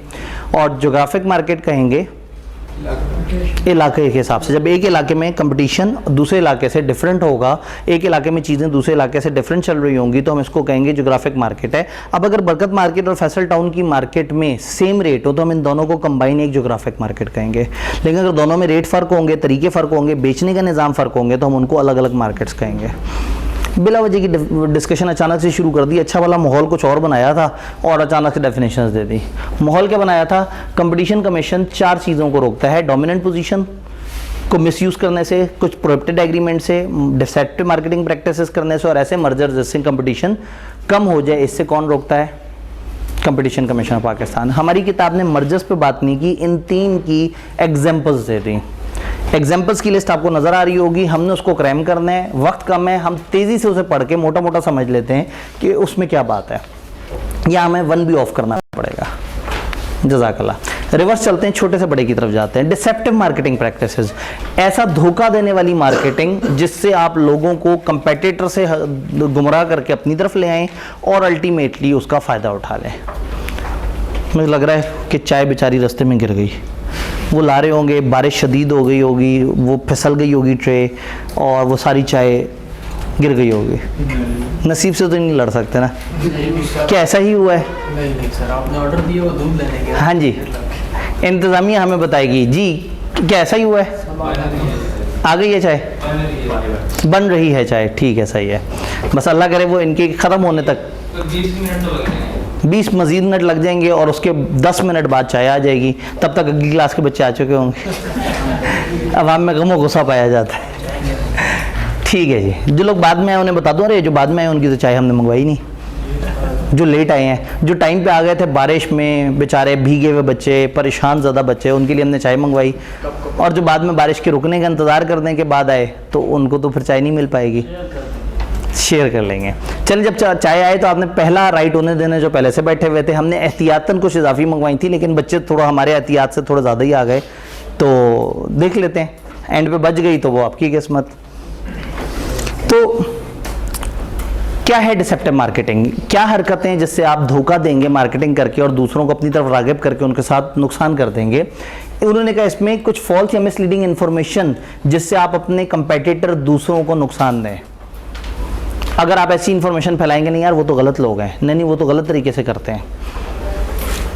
और ज्योग्राफिक मार्केट कहेंगे इलाके के हिसाब से। जब एक इलाके में कंपटीशन दूसरे इलाके से डिफरेंट होगा, एक इलाके में चीज़ें दूसरे इलाके से डिफरेंट चल रही होंगी, तो हम इसको कहेंगे ज्योग्राफिक मार्केट है। अब अगर बरकत मार्केट और फैसल टाउन की मार्केट में सेम रेट हो तो हम इन दोनों को कंबाइन एक ज्योग्राफिक मार्केट कहेंगे। लेकिन अगर दोनों में रेट फ़र्क होंगे, तरीके फ़र्क होंगे, बेचने का निज़ाम फ़र्क होंगे, तो हम उनको अलग अलग मार्केट्स कहेंगे। बिला वजह की डिस्कशन अचानक से शुरू कर दी। अच्छा वाला माहौल कुछ और बनाया था और अचानक से डेफिनेशंस दे दी। माहौल क्या बनाया था, कंपटीशन कमीशन 4 चीज़ों को रोकता है, डोमिनेंट पोजीशन को मिसयूज़ करने से, कुछ प्रोहिबिटेड एग्रीमेंट से, डिसेप्टिव मार्केटिंग प्रैक्टिसेस करने से, और ऐसे मर्जर जिससे कंपटीशन कम हो जाए, इससे कौन रोकता है, कंपटीशन कमीशन ऑफ पाकिस्तान। हमारी किताब ने मर्जर्स पे बात नहीं की, इन 3 की एग्जाम्पल्स दे दी। एग्जाम्पल्स की लिस्ट आपको नज़र आ रही होगी, हमने उसको क्रैम करना है, वक्त कम है, हम तेज़ी से उसे पढ़ के मोटा मोटा समझ लेते हैं कि उसमें क्या बात है, या हमें 1 भी ऑफ करना पड़ेगा। जज़ाकल्लाह। रिवर्स चलते हैं, छोटे से बड़े की तरफ जाते हैं। डिसेप्टिव मार्केटिंग प्रैक्टिसेस, ऐसा धोखा देने वाली मार्केटिंग जिससे आप लोगों को कंपेटिटर से गुमराह करके अपनी तरफ ले आएँ और अल्टीमेटली उसका फ़ायदा उठा लें। मुझे लग रहा है कि चाय बेचारी रास्ते में गिर गई, वो ला रहे होंगे, बारिश शदीद हो गई होगी, वो फिसल गई होगी ट्रे, और वो सारी चाय गिर गई होगी। नसीब से तो नहीं लड़ सकते ना, क्या ऐसा ही हुआ है? नहीं सर, आपने ऑर्डर दिया वो दूध लेने के। हाँ जी, इंतज़ामिया हमें बताएगी जी, क्या ऐसा ही हुआ है? आ गई है चाय, बन रही है चाय, ठीक है, सही है। बस अल्लाह करे वो इनके ख़त्म होने तक 20 मज़ीद मिनट लग जाएंगे और उसके 10 मिनट बाद चाय आ जाएगी, तब तक अगली क्लास के बच्चे आ चुके होंगे। अब हम में गमो गुस्सा पाया जाता है। ठीक है जी, जो लोग बाद में आए उन्हें बता दूँ, अरे जो बाद में आए उनकी तो चाय हमने मंगवाई नहीं। जो लेट आए हैं, जो टाइम पे आ गए थे बारिश में, बेचारे भीगे हुए बच्चे, परेशान ज़्यादा बच्चे, उनके लिए हमने चाय मंगवाई। और जो बाद में बारिश के रुकने का इंतज़ार करने के बाद आए तो उनको तो फिर चाय नहीं मिल पाएगी, शेयर कर लेंगे। चलिए, जब चाय आए तो आपने पहला राइट होने देने, जो पहले से बैठे हुए थे, हमने एहतियातन कुछ इजाफी मंगवाई थी, लेकिन बच्चे थोड़ा हमारे एहतियात से थोड़ा ज़्यादा ही आ गए, तो देख लेते हैं। एंड पे बच गई तो वो आपकी किस्मत। तो क्या है डिसेप्टिव मार्केटिंग? क्या हरकतें जिससे आप धोखा देंगे मार्केटिंग करके और दूसरों को अपनी तरफ राग़िब करके उनके साथ नुकसान कर देंगे? उन्होंने कहा इसमें कुछ फॉल्स या मिसलीडिंग इन्फॉर्मेशन जिससे आप अपने कंपेटिटर दूसरों को नुकसान दें। अगर आप ऐसी इन्फॉर्मेशन फैलाएंगे, नहीं यार वो तो गलत लोग हैं, नहीं वो तो गलत तरीके से करते हैं,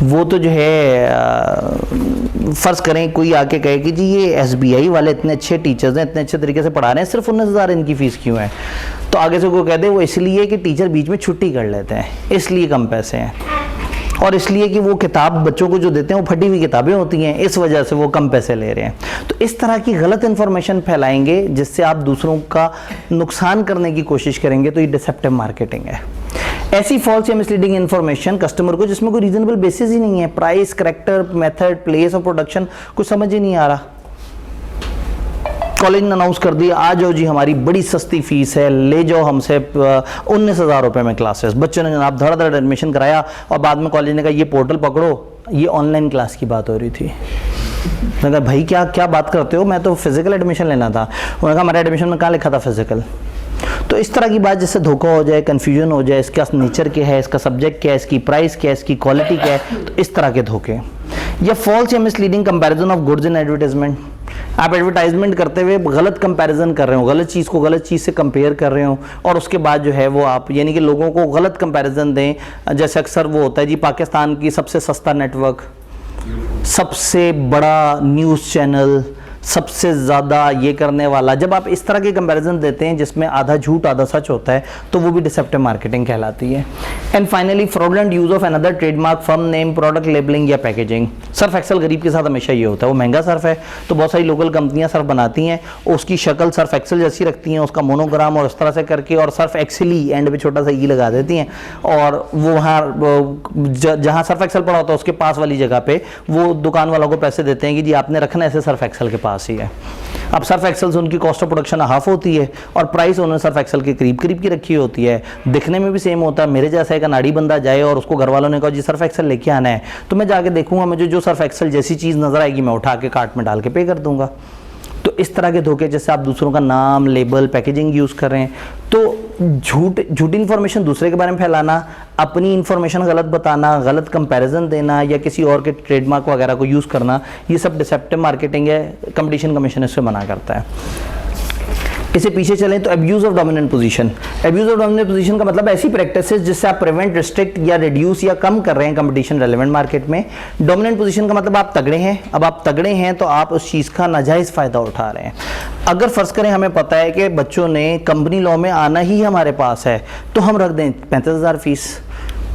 वो तो जो है फ़र्ज़ करें कोई आके कहे कि जी ये SBI वाले इतने अच्छे टीचर्स हैं, इतने अच्छे तरीके से पढ़ा रहे हैं, सिर्फ 19,000 इनकी फ़ीस क्यों है? तो आगे से कोई कह दे वो इसलिए कि टीचर बीच में छुट्टी कर लेते हैं, इसलिए कम पैसे हैं, और इसलिए कि वो किताब बच्चों को जो देते हैं वो फटी हुई किताबें होती हैं, इस वजह से वो कम पैसे ले रहे हैं। तो इस तरह की गलत इन्फॉर्मेशन फैलाएंगे जिससे आप दूसरों का नुकसान करने की कोशिश करेंगे, तो ये डिसेप्टिव मार्केटिंग है। ऐसी फॉल्स या मिसलीडिंग इन्फॉर्मेशन कस्टमर को जिसमें कोई रीजनेबल बेसिस ही नहीं है, price, character, method, place of production कुछ समझ ही नहीं आ रहा। कॉलेज ने अनाउंस कर दिया आ जाओ जी हमारी बड़ी सस्ती फीस है, ले जाओ हमसे 19,000 रुपये में क्लासेस। बच्चों ने जनाब धड़ाधड़ एडमिशन कराया और बाद में कॉलेज ने कहा ये पोर्टल पकड़ो, ये ऑनलाइन क्लास की बात हो रही थी। मैंने कहा भाई क्या क्या बात करते हो, मैं तो फिजिकल एडमिशन लेना था। उन्होंने कहा हमारे एडमिशन में कहाँ लिखा था फिजिकल। तो इस तरह की बात जिससे धोखा हो जाए, कन्फ्यूजन हो जाए, इसका नेचर क्या है, इसका सब्जेक्ट क्या है, इसकी प्राइस क्या है, इसकी क्वालिटी क्या है, तो इस तरह के धोखे। या फॉल्स या misleading comparison of goods in advertisement. आप एडवर्टाइजमेंट करते हुए गलत कंपैरिजन कर रहे हो, गलत चीज़ को गलत चीज़ से कंपेयर कर रहे हो, और उसके बाद जो है वो आप यानी कि लोगों को गलत कंपैरिजन दें। जैसे अक्सर वो होता है जी पाकिस्तान की सबसे सस्ता नेटवर्क, सबसे बड़ा न्यूज़ चैनल, सबसे ज़्यादा ये करने वाला, जब आप इस तरह के कंपैरिजन देते हैं जिसमें आधा झूठ आधा सच होता है, तो वो भी डिसेप्टिव मार्केटिंग कहलाती है। And finally fraudulent use of another trademark, firm name, product labelling या पैकेजिंग। सर्फ एक्सेल गरीब के साथ हमेशा ये होता है, वो महंगा सर्फ है तो बहुत सारी लोकल कंपनियां सर्फ बनाती हैं, उसकी शक्ल सर्फ एक्सेल जैसी रखती हैं, उसका मोनोग्राम और इस तरह से करके, और सर्फ एक्सेल ही एंड पे छोटा सा ई लगा देती हैं, और वो वहाँ जहाँ सर्फ एक्सेल पड़ा होता है उसके पास वाली जगह पे वो दुकान वालों को पैसे देते हैं कि जी आपने रखना ऐसे सर्फ एक्सेल के पास ही है। अब सर्फ एक्सेल से उनकी कॉस्ट ऑफ प्रोडक्शन हाफ होती है और प्राइस उन्होंने सर्फ एक्सेल के करीब करीब की रखी होती है, दिखने में भी सेम होता है। मेरे जैसा एक अनाड़ी बंदा जाए और उसको घर वालों ने कहा जी सर्फ एक्सेल लेके आना है, तो मैं जाके देखूंगा, मुझे जो सर्फ एक्सेल जैसी चीज़ नजर आएगी मैं उठा के कार्ट में डाल के पे कर दूंगा। तो इस तरह के धोखे जैसे आप दूसरों का नाम, लेबल, पैकेजिंग यूज़ कर रहे हैं, तो झूठी इन्फॉर्मेशन दूसरे के बारे में फैलाना, अपनी इन्फॉर्मेशन गलत बताना, गलत कंपैरिजन देना या किसी और के ट्रेडमार्क वगैरह को यूज़ करना, ये सब डिसेप्टिव मार्केटिंग है। कंपटीशन कमीशन इससे मना करता है। इसे पीछे चलें तो abuse of dominant position. Abuse of dominant position का मतलब ऐसी प्रैक्टिसेस जिससे आप प्रिवेंट, रिस्ट्रिक्ट या रिड्यूस या कम कर रहे हैं कंपटीशन रेलेवेंट मार्केट में। डोमिनेंट पोजीशन का मतलब आप तगड़े हैं। अब आप तगड़े हैं तो आप उस चीज़ का नाजायज़ फ़ायदा उठा रहे हैं। अगर फ़र्ज़ करें हमें पता है कि बच्चों ने कंपनी लॉ में आना ही हमारे पास है, तो हम रख दें 35,000 फीस।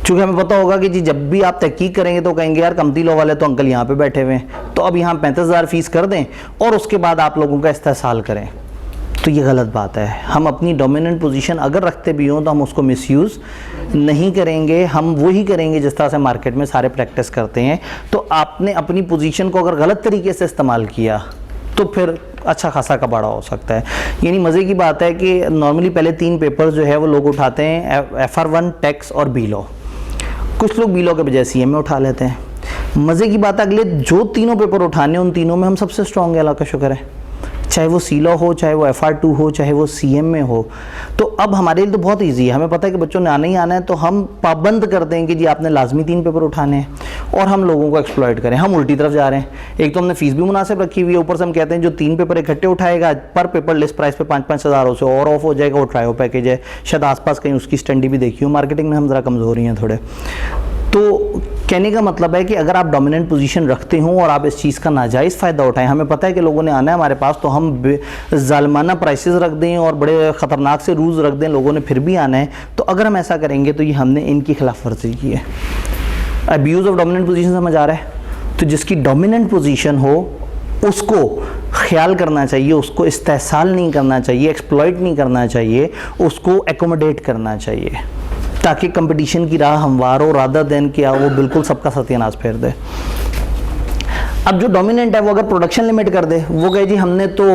चूँकि हमें पता होगा कि जी जब भी आप तहकीक करेंगे तो कहेंगे यार कंपनी लॉ वाले तो अंकल यहाँ पे बैठे हुए हैं, तो अब यहाँ 35,000 फीस कर दें और उसके बाद आप लोगों का इस्तेहसाल करें। तो ये गलत बात है। हम अपनी डोमिनेंट पोजीशन अगर रखते भी हों तो हम उसको मिसयूज़ नहीं करेंगे, हम वही करेंगे जिस तरह से मार्केट में सारे प्रैक्टिस करते हैं। तो आपने अपनी पोजीशन को अगर गलत तरीके से इस्तेमाल किया तो फिर अच्छा खासा कबाड़ा हो सकता है। यानी मज़े की बात है कि नॉर्मली पहले 3 पेपर जो है वो लोग उठाते हैं, FR1, टैक्स और बी लॉ। कुछ लोग बी लॉ के बजाय CM में उठा लेते हैं। मज़े की बात है अगले जो तीनों पेपर उठाने उन तीनों में हम सबसे स्ट्रॉन्ग है, अल्लाह का शुक्र है। चाहे वो सी लॉ हो, चाहे वो FR2 हो, चाहे वो CM में हो। तो अब हमारे लिए तो बहुत इजी है, हमें पता है कि बच्चों ने आना ही आना है, तो हम पाबंद कर दें कि जी आपने लाजमी 3 पेपर उठाने हैं और हम लोगों को एक्सप्लॉइट करें। हम उल्टी तरफ जा रहे हैं। एक तो हमने फीस भी मुनासिब रखी हुई है, ऊपर से हम कहते हैं जो 3 पेपर इकट्ठे उठाएगा पर पेपर लिस्ट प्राइस पे 5-5 हज़ार से और ऑफ हो जाएगा। वो ट्रायो पैकेज है, शायद आसपास कहीं उसकी स्टडी भी देखी हो। मार्केटिंग में हम ज़रा कमज़ोर ही हैं थोड़े। तो कहने का मतलब है कि अगर आप डोमिनेंट पोजीशन रखते हो और आप इस चीज़ का नाजायज़ फ़ायदा उठाएं, हमें पता है कि लोगों ने आना है हमारे पास, तो हम ज़ालिमाना प्राइसेस रख दें और बड़े ख़तरनाक से रूल्स रख दें, लोगों ने फिर भी आना है, तो अगर हम ऐसा करेंगे तो ये हमने इनकी खिलाफ वर्जी की है। अब्यूज़ ऑफ डोमिनेंट पोजीशन समझ आ रहा है? तो जिसकी डोमिनेंट पोजीशन हो उसको ख्याल करना चाहिए, उसको इस्तेहसाल नहीं करना चाहिए, एक्सप्लॉइट नहीं करना चाहिए, उसको एकोमोडेट करना चाहिए ताकि कंपटीशन की राह हमवार हो, रादर देन क्या वो बिल्कुल सबका सत्यानाश फेर दे। अब जो डोमिनेंट है वो अगर प्रोडक्शन लिमिट कर दे, वो कहे जी हमने तो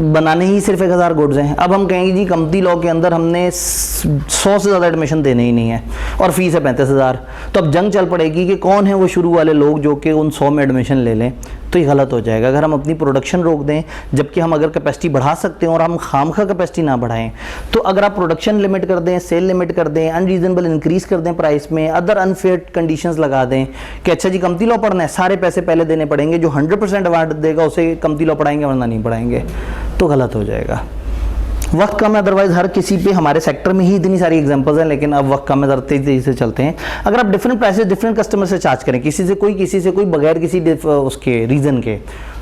बनाने ही सिर्फ 1000 गुड्स हैं, अब हम कहेंगे जी कंपनी लॉ के अंदर हमने 100 से ज़्यादा एडमिशन देने ही नहीं है और फीस है 35,000, तो अब जंग चल पड़ेगी कि कौन है वो शुरू वाले लोग जो कि उन 100 में एडमिशन ले लें। तो ये गलत हो जाएगा। अगर हम अपनी प्रोडक्शन रोक दें जबकि हम अगर कैपेसिटी बढ़ा सकते हैं और हम खामखा कैपेसिटी ना बढ़ाएं, तो अगर आप प्रोडक्शन लिमिट कर दें, सेल लिमिट कर दें, अनरीजनेबल इंक्रीज कर दें प्राइस में, अदर अनफेयर कंडीशंस लगा दें कि अच्छा जी कमती लॉ पढ़ना है, सारे पैसे पहले देने पड़ेंगे, जो 100% अवार्ड देगा उसे कमती लॉ पढ़ाएंगे वरना नहीं पढ़ाएंगे, तो गलत हो जाएगा। वक्त कम है, अदरवाइज हर किसी पे हमारे सेक्टर में ही इतनी सारी एग्जांपल्स हैं, लेकिन अब वक्त कम है, जरा तेजी से चलते हैं। अगर आप डिफरेंट प्राइसेस डिफरेंट कस्टमर से चार्ज करें, किसी से कोई बगैर किसी उसके रीज़न के,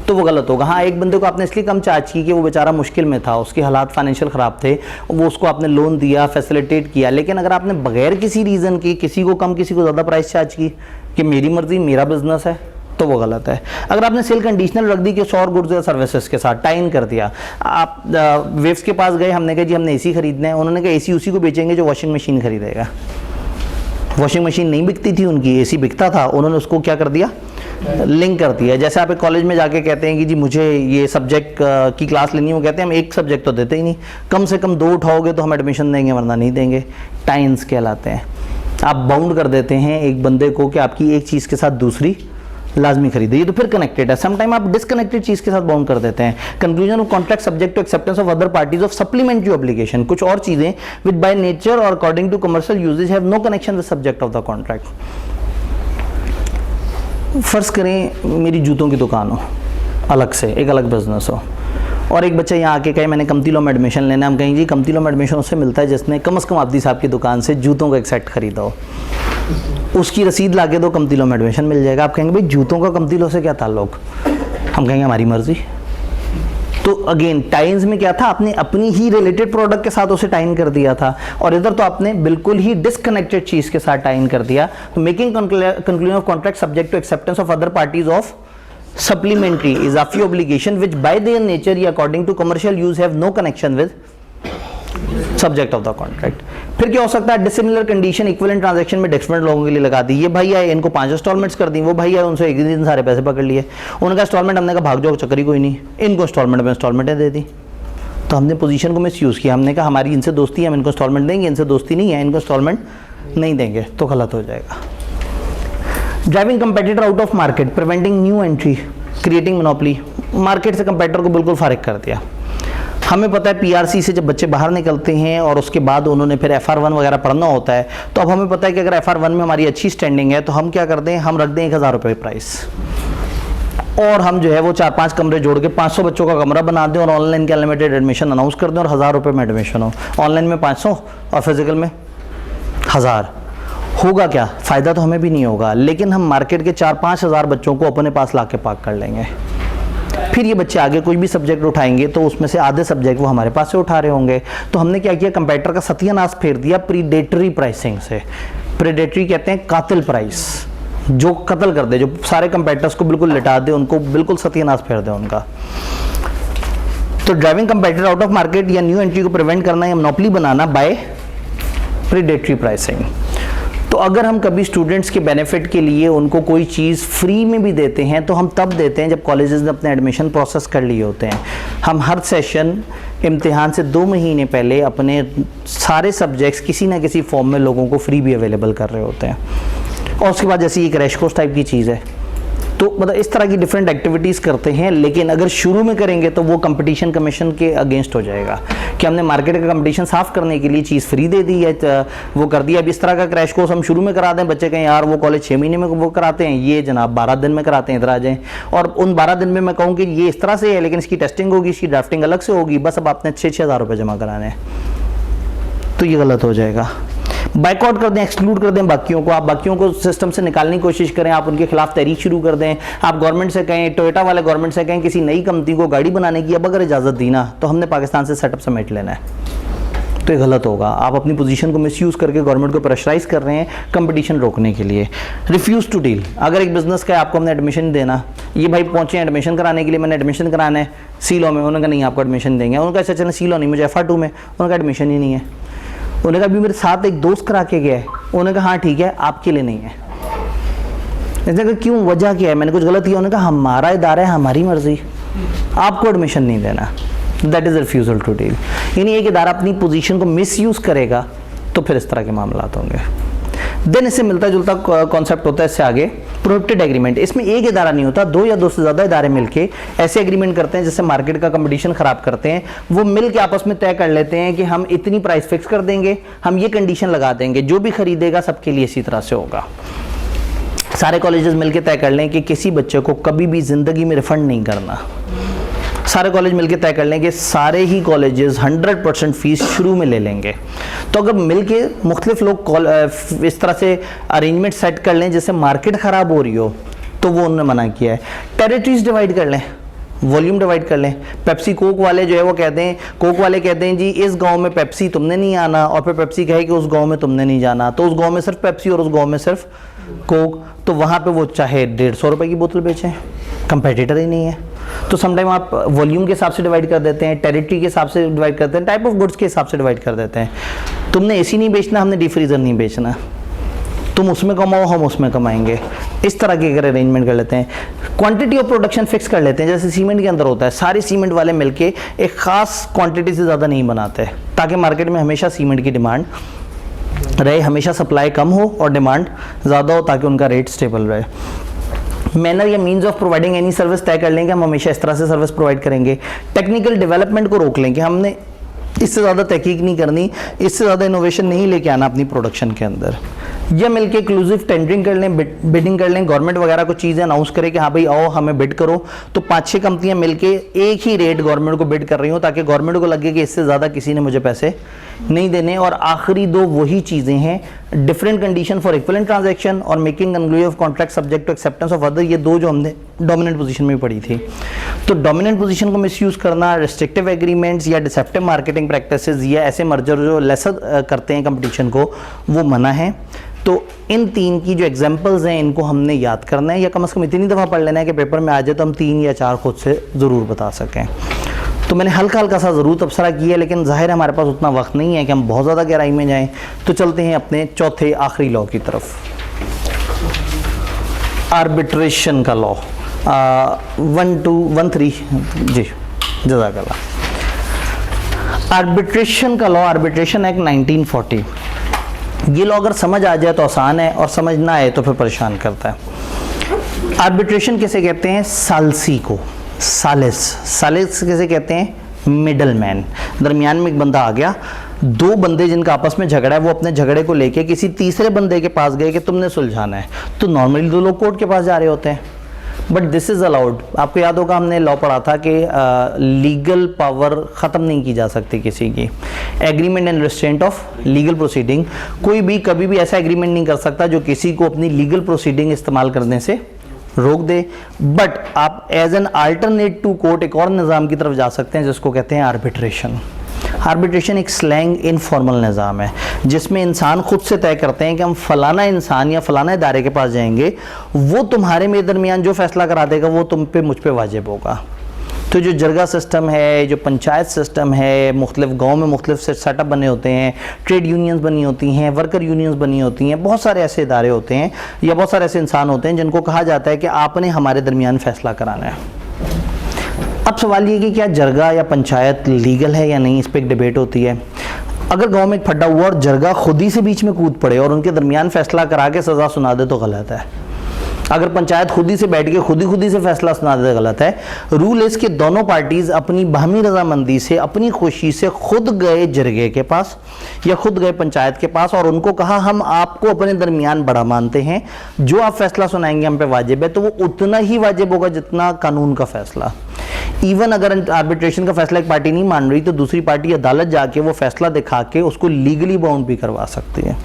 तो वो गलत होगा। हाँ, एक बंदे को आपने इसलिए कम चार्ज की कि वो बेचारा मुश्किल में था, उसके हालात फाइनेंशियल ख़राब थे, वो उसको आपने लोन दिया, फैसिलिटेट किया। लेकिन अगर आपने बगैर किसी रीज़न के किसी को कम किसी को ज़्यादा प्राइस चार्ज की कि मेरी मर्ज़ी मेरा बिजनेस है, तो वो गलत है। अगर आपने सेल कंडीशनल रख दी कि 100 गुड्स या सर्विसेज के साथ टाइन कर दिया, आप वेव्स के पास गए, हमने कहा जी हमने एसी खरीदना है, उन्होंने कहा एसी उसी को बेचेंगे जो वॉशिंग मशीन खरीदेगा। वॉशिंग मशीन नहीं बिकती थी उनकी, एसी बिकता था, उन्होंने उसको क्या कर दिया, लिंक कर दिया। जैसे आप एक कॉलेज में जाके कहते हैं कि जी मुझे ये सब्जेक्ट की क्लास लेनी है, वो कहते हैं हम एक सब्जेक्ट तो देते ही नहीं, कम से कम 2 उठाओगे तो हम एडमिशन देंगे वरना नहीं देंगे। टाइन्स कहलाते हैं। आप बाउंड कर देते हैं एक बंदे को कि आपकी एक चीज़ के साथ दूसरी लाजमी खरीदे, ये तो फिर कनेक्टेड है। समटाइम आप डिसकनेक्टेड चीज़ के साथ बाउंड कर देते हैं। Conclusion of contract subject to acceptance of other parties of supplementary obligation, कुछ और चीज़ें विद बाय नेचर और according to commercial usages have no connection with subject of the contract. फर्ज करें मेरी जूतों की दुकान हो, अलग से एक अलग बिजनेस हो, और एक बच्चा यहाँ आके कहे मैंने कमती लॉ में एडमिशन लेना है। हम कहेंगे जी कमती लॉ में एडमिशन उससे मिलता है जिसने कम से कम आबदी साहब की दुकान से जूतों का एक सेट खरीदा हो, उसकी रसीद ला के दो, कमती लॉ में एडमिशन मिल जाएगा। आप कहेंगे भाई जूतों का कमती लॉ से क्या ताल्लुक? हम कहेंगे हमारी मर्जी। तो अगेन टाइन्स में क्या था, आपने अपनी ही रिलेटेड प्रोडक्ट के साथ उसे टाइन कर दिया था, और इधर तो आपने बिल्कुल ही डिसकनेक्टेड चीज के साथ टाइन कर दिया। तो making conclusion of contract subject to acceptance of other parties of supplementary इजाफी obligation which by their nature या according to commercial use have no connection with subject of the contract। फिर क्या हो सकता है, डिसिमिलर कंडीशन इक्विवेलेंट ट्रांजैक्शन में different लोगों के लिए लगा दी। ये भाई आए इनको 5 इंस्टॉलमेंट्स कर दी, वो भाई आए उनसे एक दिन सारे पैसे पकड़ लिए, उनका इंस्टॉलमेंट हमने कहा भाग जाओ चक्कर ही कोई नहीं, इनको इंस्टॉलमेंट में इंस्टॉलमेंटें दे दी। तो हमने पोजीशन को मिस यूज़ किया, हमने कहा हमारी इनसे दोस्ती है, हम इनको इंस्टॉलमेंट देंगे, इनसे दोस्ती नहीं है, इनको इंस्टॉलमेंट नहीं देंगे, तो गलत हो जाएगा। Driving competitor out of market, preventing new entry, creating monopoly, market से कंपेटिटर को बिल्कुल फारिग कर दिया। हमें पता है पीआरसी से जब बच्चे बाहर निकलते हैं और उसके बाद उन्होंने फिर FR1 वगैरह पढ़ना होता है, तो अब हमें पता है कि अगर FR1 में हमारी अच्छी स्टैंडिंग है तो हम क्या करते हैं, हम रख दें 1000 रुपये प्राइस, और हम जो है वो 4-5 कमरे जोड़ के 500 बच्चों का कमरा बना दें और ऑनलाइन के अनलिमिटेड एडमिशन अनाउंस कर दें और 1000 रुपये में एडमिशन हो। ऑनलाइन में 500 और फिजिकल में 1000। होगा क्या, फ़ायदा तो हमें भी नहीं होगा, लेकिन हम मार्केट के 4-5 हज़ार बच्चों को अपने पास ला के पार्क कर लेंगे। फिर ये बच्चे आगे कोई भी सब्जेक्ट उठाएंगे तो उसमें से आधे सब्जेक्ट वो हमारे पास से उठा रहे होंगे। तो हमने क्या किया, कंपेटिटर का सत्यानाश फेर दिया प्रीडेटरी प्राइसिंग से। प्रीडेटरी कहते हैं कातिल प्राइस, जो कत्ल कर दे, जो सारे कंपेटिटर्स को बिल्कुल लिटा दे, उनको बिल्कुल सत्यानाश फेर दे उनका। तो driving competitor out of market या न्यू एंट्री को प्रिवेंट करना या मोनोपोली बनाना बाय प्रीडेटरी प्राइसिंग। तो अगर हम कभी स्टूडेंट्स के बेनिफिट के लिए उनको कोई चीज़ फ्री में भी देते हैं तो हम तब देते हैं जब कॉलेजेस ने अपने एडमिशन प्रोसेस कर लिए होते हैं। हम हर सेशन इम्तिहान से 2 महीने पहले अपने सारे सब्जेक्ट्स किसी ना किसी फॉर्म में लोगों को फ्री भी अवेलेबल कर रहे होते हैं, और उसके बाद जैसे ये क्रैश कोर्स टाइप की चीज़ है, तो मतलब इस तरह की डिफरेंट एक्टिविटीज़ करते हैं। लेकिन अगर शुरू में करेंगे तो वो कंपटीशन कमीशन के अगेंस्ट हो जाएगा कि हमने मार्केट का कंपटीशन साफ करने के लिए चीज़ फ्री दे दी है, वो कर दिया। अब इस तरह का क्रैश कोर्स हम शुरू में करा दें, बच्चे कहें यार वो कॉलेज 6 महीने में वो कराते हैं, ये जनाब 12 दिन में कराते हैं, इधर आ जाएँ। और उन 12 दिन में मैं कहूँ कि ये इस तरह से है, लेकिन इसकी टेस्टिंग होगी, इसकी ड्राफ्टिंग अलग से होगी, बस अब आपने 6-6 हज़ार रुपये जमा कराने हैं, तो ये गलत हो जाएगा। बाइकआउट कर दें, एक्सक्लूड कर दें बाकियों को, आप बाकियों को सिस्टम से निकालने की कोशिश करें, आप उनके खिलाफ तहरीक शुरू कर दें। आप गवर्नमेंट से कहें, टोयोटा वाले गवर्नमेंट से कहें किसी नई कंपनी को गाड़ी बनाने की अब अगर इजाज़त दी ना तो हमने पाकिस्तान से सेटअप समेट लेना है, तो ये गलत होगा। आप अपनी पोजीशन को मिसयूज़ करके गवर्नमेंट को प्रेशराइज कर रहे हैं कंपटीशन रोकने के लिए। रिफ्यूज़ टू डील, अगर एक बिजनेस का है आपको हमने एडमिशन देना, ये भाई पहुंचे हैं एडमिशन कराने के लिए, मैंने एडमिशन कराना है सी लॉ में, उन्होंने कहा नहीं आपको एडमिशन देंगे। उनका ऐसा चलना सी लॉ नहीं, मुझे FR2 में, उनका एडमिशन ही नहीं है। उन्होंने कहा अभी मेरे साथ एक दोस्त करा के गया है, उन्होंने कहा हाँ ठीक है आपके लिए नहीं है। मैंने कहा क्यों, वजह क्या है, मैंने कुछ गलत किया? उन्होंने कहा हमारा इदारा है, हमारी मर्जी, आपको एडमिशन नहीं देना। That is refusal to deal. यानी एक इदारा अपनी पोजीशन को मिसयूज़ करेगा तो फिर इस तरह के मामला होंगे। देन इससे मिलता जुलता कॉन्सेप्ट होता है इससे आगे प्रोहिबिटेड एग्रीमेंट, इसमें एक इदारा नहीं होता, 2 या 2 से ज़्यादा इदारे मिलके ऐसे एग्रीमेंट करते हैं जिससे मार्केट का कंपटीशन खराब करते हैं। वो मिल के आपस में तय कर लेते हैं कि हम इतनी प्राइस फिक्स कर देंगे, हम ये कंडीशन लगा देंगे, जो भी खरीदेगा सबके लिए इसी तरह से होगा। सारे कॉलेजेस मिलके तय कर लें कि किसी बच्चे को कभी भी ज़िंदगी में रिफंड नहीं करना। सारे कॉलेज मिलके तय कर लेंगे, सारे ही कॉलेजेस 100% फीस शुरू में ले लेंगे। तो अगर मिलके मुख्तलिफ लोग इस तरह से अरेंजमेंट सेट कर लें जिससे मार्केट ख़राब हो रही हो, तो वो उन्होंने मना किया है। टेरिटरीज डिवाइड कर लें, वॉल्यूम डिवाइड कर लें। पेप्सी कोक वाले जो है वो कहते हैं, कोक वाले कहते हैं जी इस गांव में पेप्सी तुमने नहीं आना, और फिर पेप्सी कहे कि उस गांव में तुमने नहीं जाना, तो उस गांव में सिर्फ पेप्सी और उस गांव में सिर्फ कोक, तो वहाँ पे वो चाहे 150 रुपये की बोतल बेचें, कंपेटिटर ही नहीं है। तो समटाइम आप वॉल्यूम के हिसाब से डिवाइड कर देते हैं, टेरिटरी के हिसाब से डिवाइड करते हैं, टाइप ऑफ गुड्स के हिसाब से डिवाइड कर देते हैं। तुमने एसी नहीं बेचना, हमने डीप फ्रीज़र नहीं बेचना, तुम उसमें कमाओ हम उसमें कमाएंगे, इस तरह के अगर अरेंजमेंट कर लेते हैं। क्वांटिटी ऑफ प्रोडक्शन फिक्स कर लेते हैं, जैसे सीमेंट के अंदर होता है, सारे सीमेंट वाले मिलके एक ख़ास क्वांटिटी से ज़्यादा नहीं बनाते, ताकि मार्केट में हमेशा सीमेंट की डिमांड रहे, हमेशा सप्लाई कम हो और डिमांड ज़्यादा हो, ताकि उनका रेट स्टेबल रहे। मैनर या means of providing any service तय कर लेंगे, हम हमेशा इस तरह से सर्विस प्रोवाइड करेंगे। टेक्निकल डेवलपमेंट को रोक लेंगे, हमने इससे ज़्यादा तहकीक नहीं करनी, इससे ज़्यादा इनोवेशन नहीं लेके आना अपनी प्रोडक्शन के अंदर। या मिलके एक्लूसिव टेंडरिंग कर लें, बिडिंग कर लें, गवर्नमेंट वगैरह को चीज़ें अनाउंस करे कि हाँ भाई आओ हमें बिड करो, तो 5-6 कंपनियां मिलके एक ही रेट गवर्नमेंट को बिड कर रही हो, ताकि गवर्नमेंट को लगे कि इससे ज़्यादा किसी ने मुझे पैसे नहीं देने। और आखिरी 2 वही चीज़ें हैं, different condition for equivalent transaction और making conclusion of contract subject to acceptance of other, ये 2 जो हमने डोमिनेंट पोजीशन में पढ़ी थी। तो डोमिनेंट पोजीशन को मिसयूज़ करना, रिस्ट्रिक्टिव एग्रीमेंट्स या डिसेप्टिव मार्केटिंग प्रैक्टिसेस या ऐसे मर्जर जो लेसर करते हैं कंपटीशन को, वो मना है। तो इन 3 की जो एग्जांपल्स हैं इनको हमने याद करना है, या कम से कम इतनी दफ़ा पढ़ लेना है कि पेपर में आ जाए तो हम 3 या 4 खुद से ज़रूर बता सकें। तो मैंने हल्का हल्का सा ज़रूर तबसरा किया है, लेकिन ज़ाहिर है हमारे पास उतना वक्त नहीं है कि हम बहुत ज़्यादा गहराई में जाएं। तो चलते हैं अपने चौथे आखिरी लॉ की तरफ, आर्बिट्रेशन का लॉ। 1213 जी जज़ाकल्लाह। आर्बिट्रेशन का लॉ, आर्बिट्रेशन एक्ट 1940। ये लॉ अगर समझ आ जाए तो आसान है, और समझ ना आए तो फिर परेशान करता है। आर्बिट्रेशन किसे कहते हैं? सालसी को, सालिस किसे कहते हैं? Middle man. दरमियान में एक बंदा आ गया, 2 बंदे जिनका आपस में झगड़ा है, वो अपने झगड़े को लेके किसी तीसरे बंदे के पास गए कि तुमने सुलझाना है। तो नॉर्मली 2 लोग कोर्ट के पास जा रहे होते हैं, बट दिस इज़ अलाउड। आपको याद होगा हमने लॉ पढ़ा था कि लीगल पावर ख़त्म नहीं की जा सकती किसी की। Agreement and restraint of legal proceeding, कोई भी कभी भी ऐसा एग्रीमेंट नहीं कर सकता जो किसी को अपनी लीगल प्रोसीडिंग इस्तेमाल करने से रोक दे। बट आप as an alternate to court एक और निज़ाम की तरफ जा सकते हैं जिसको कहते हैं आर्बिट्रेशन। आर्बिट्रेशन एक स्लैंग इनफॉर्मल निज़ाम है जिसमें इंसान खुद से तय करते हैं कि हम फलाना इंसान या फलाना इदारे के पास जाएंगे, वो तुम्हारे मेरे दरमियान जो फैसला करा देगा वो तुम पे मुझ पे वाजिब होगा। तो जो जरगा सिस्टम है, जो पंचायत सिस्टम है, मुख्तलिफ गाँव में मुख्तलिफ सेटअप बने होते हैं, ट्रेड यूनियंस बनी होती हैं, वर्कर यूनियंस बनी होती हैं, बहुत सारे ऐसे इदारे होते हैं या बहुत सारे ऐसे इंसान होते हैं जिनको कहा जाता है कि आपने हमारे दरमियान फैसला कराना है। अब सवाल ये कि क्या जरगा या पंचायत लीगल है या नहीं, इस पर एक डिबेट होती है। अगर गांव में एक फड्डा हुआ और जरगा खुद ही से बीच में कूद पड़े और उनके दरमियान फैसला करा के सज़ा सुना दे तो गलत है। अगर पंचायत खुद ही से बैठ के खुद ही से फैसला सुना दे गलत है। रूल है कि दोनों पार्टीज़ अपनी बाहमी रजामंदी से, अपनी खुशी से खुद गए जरगे के पास या खुद गए पंचायत के पास और उनको कहा हम आपको अपने दरमियान बड़ा मानते हैं, जो आप फैसला सुनाएंगे हम पे वाजिब है, तो वो उतना ही वाजिब होगा जितना कानून का फैसला। इवन अगर आर्बिट्रेशन का फैसला एक पार्टी नहीं मान रही तो दूसरी पार्टी अदालत जाके वो फैसला दिखा के उसको लीगली बाउंड भी करवा सकती है।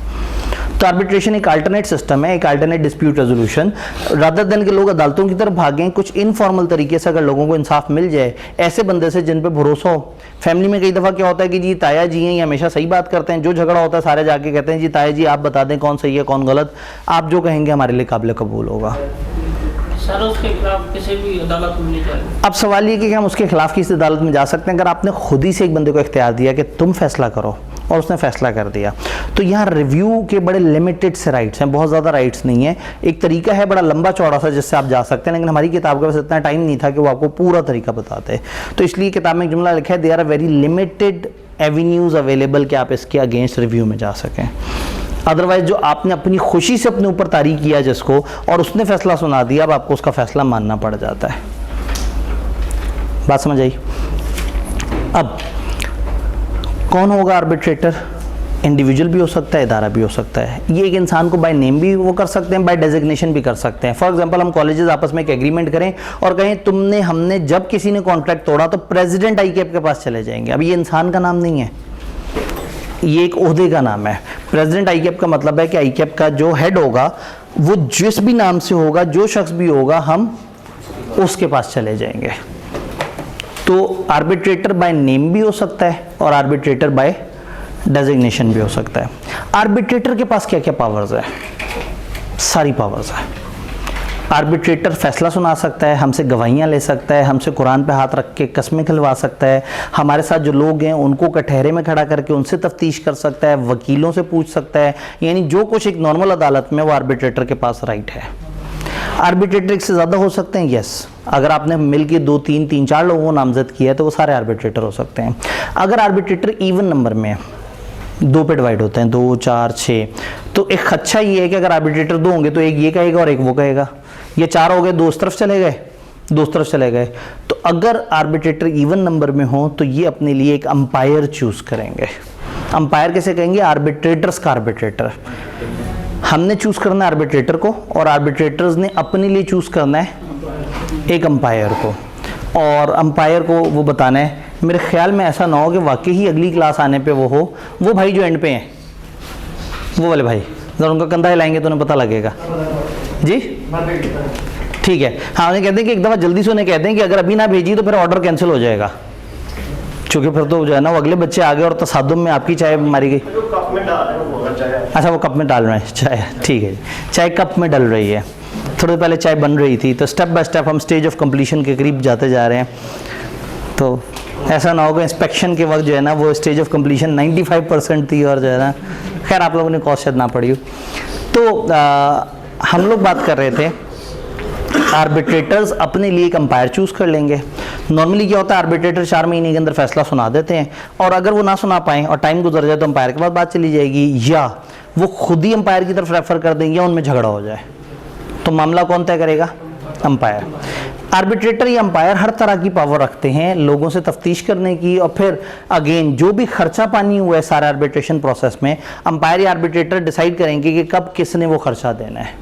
तो आर्बिट्रेशन एक अल्टरनेट सिस्टम है, एक alternate dispute resolution. Rather than के लोग अदालतों की तरफ भागें, कुछ इनफॉर्मल तरीके से अगर लोगों को इंसाफ मिल जाए, ऐसे बंदे से जिन पे भरोसा हो। फैमिली में कई दफ़ा क्या होता है कि जी ताया जी हैं, ये हमेशा सही बात करते हैं, जो झगड़ा होता है सारे जाके कहते हैं जी ताया जी आप बता दें कौन सही है कौन गलत, आप जो कहेंगे हमारे लिए काबिल कबूल होगा। सर उसके खिलाफ किसी भी अदालत में नहीं जाए। अब सवाल ये कि हम उसके खिलाफ किसी अदालत में जा सकते हैं अगर आपने खुद ही से एक बंदे को इख्तियार दिया कि तुम फैसला करो और उसने फैसला कर दिया। तो यहाँ रिव्यू के बड़े लिमिटेड से राइट्स हैं, बहुत ज़्यादा राइट्स नहीं है। एक तरीका है बड़ा लंबा चौड़ा सा जिससे आप जा सकते हैं, लेकिन हमारी किताब के पास इतना टाइम नहीं था कि वो आपको पूरा तरीका बताते। तो इसलिए किताब में एक जुमला लिखा है, they are very limited avenues available कि आप इसके अगेंस्ट रिव्यू में जा सकें। अदरवाइज जो आपने अपनी खुशी से अपने ऊपर तारीख किया जिसको और उसने फैसला सुना दिया, अब आपको उसका फैसला मानना पड़ जाता है। बात समझ आई? अब कौन होगा आर्बिट्रेटर? इंडिविजुअल भी हो सकता है, इदारा भी हो सकता है। ये एक इंसान को बाय नेम भी वो कर सकते हैं, बाय डेजिग्नेशन भी कर सकते हैं। फॉर एग्जांपल हम कॉलेजेस आपस में एक एग्रीमेंट करें और कहें तुमने हमने जब किसी ने कॉन्ट्रैक्ट तोड़ा तो प्रेसिडेंट आईकैप के पास चले जाएंगे। अब ये इंसान का नाम नहीं है, ये एक ओहदे का नाम है। प्रेसिडेंट आईकैप का मतलब है कि आईकैप का जो हेड होगा वो जिस भी नाम से होगा, जो शख्स भी होगा, हम उसके पास चले जाएंगे। तो आर्बिट्रेटर बाय नेम भी हो सकता है और आर्बिट्रेटर बाय डेजिग्नेशन भी हो सकता है। आर्बिट्रेटर के पास क्या क्या पावर्स है? सारी पावर्स है। आर्बिट्रेटर फैसला सुना सकता है, हमसे गवाहियाँ ले सकता है, हमसे कुरान पे हाथ रख के कस्में खिलवा सकता है, हमारे साथ जो लोग हैं उनको कटहरे में खड़ा करके उनसे तफ्तीश कर सकता है, वकीलों से पूछ सकता है। यानी जो कुछ एक नॉर्मल अदालत में, वो आर्बिट्रेटर के पास राइट है। आर्बिट्रेटर एक से ज़्यादा हो सकते हैं, यस। अगर आपने मिल के 2, 3, 4 लोगों को नामजद किया है तो वो सारे आर्बिट्रेटर हो सकते हैं। अगर आर्बिट्रेटर इवन नंबर में 2 पे डिवाइड होते हैं, 2, 4, 6, तो एक खदशा ये है कि अगर आर्बिट्रेटर 2 होंगे तो एक ये कहेगा और एक वो कहेगा। ये 4 हो गए, 2 उस तरफ चले गए, 2 उस तरफ चले गए। तो अगर आर्बिट्रेटर इवन नंबर में हो तो ये अपने लिए एक अंपायर चूज करेंगे। अंपायर कैसे कहेंगे? आर्बिट्रेटर्स का आर्बिट्रेटर। हमने चूज करना है आर्बिट्रेटर को और आर्बिट्रेटर्स ने अपने लिए चूज करना है एक अंपायर को, और अंपायर को वो बताना है। मेरे ख्याल में ऐसा ना हो कि वाकई ही अगली क्लास आने पे वो भाई जो एंड पे हैं, वो वाले भाई, जरा उनका कंधा हिलाएंगे तो उन्हें पता लगेगा जी। ठीक है, हाँ, उन्हें कहते हैं कि एक दफ़ा जल्दी से उन्हें कहते हैं कि अगर अभी ना भेजी तो फिर ऑर्डर कैंसिल हो जाएगा, क्योंकि फिर तो जो है ना वो अगले बच्चे आ गए और तसादुम में आपकी चाय मारी गई। अच्छा, वो कप में डाल रहे हैं चाय, ठीक है। चाय कप में डल रही है, थोड़ी पहले चाय बन रही थी। तो स्टेप बाय स्टेप हम स्टेज ऑफ कंप्लीशन के करीब जाते जा रहे हैं। तो ऐसा ना होगा इंस्पेक्शन के वक्त जो है ना वो स्टेज ऑफ कंप्लीशन 95% थी और जो है ना, खैर आप लोगों ने कॉस्ट शायद ना पड़ी हो। तो हम लोग बात कर रहे थे आर्बिट्रेटर्स अपने लिए एक अंपायर चूज कर लेंगे। नॉर्मली क्या होता है, आर्बिट्रेटर 4 महीने के अंदर फैसला सुना देते हैं और अगर वो ना सुना पाएँ और टाइम गुजर जाए तो अंपायर के पास बात चली जाएगी, या वो खुद ही अंपायर की तरफ रेफर कर देंगे या उनमें झगड़ा हो जाए। तो मामला कौन तय करेगा? अंपायर। आर्बिट्रेटर या अंपायर हर तरह की पावर रखते हैं लोगों से तफ्तीश करने की, और फिर अगेन जो भी खर्चा पानी हुआ है सारे आर्बिट्रेशन प्रोसेस में, अंपायर या आर्बिट्रेटर डिसाइड करेंगे कि कब किसने वो खर्चा देना है।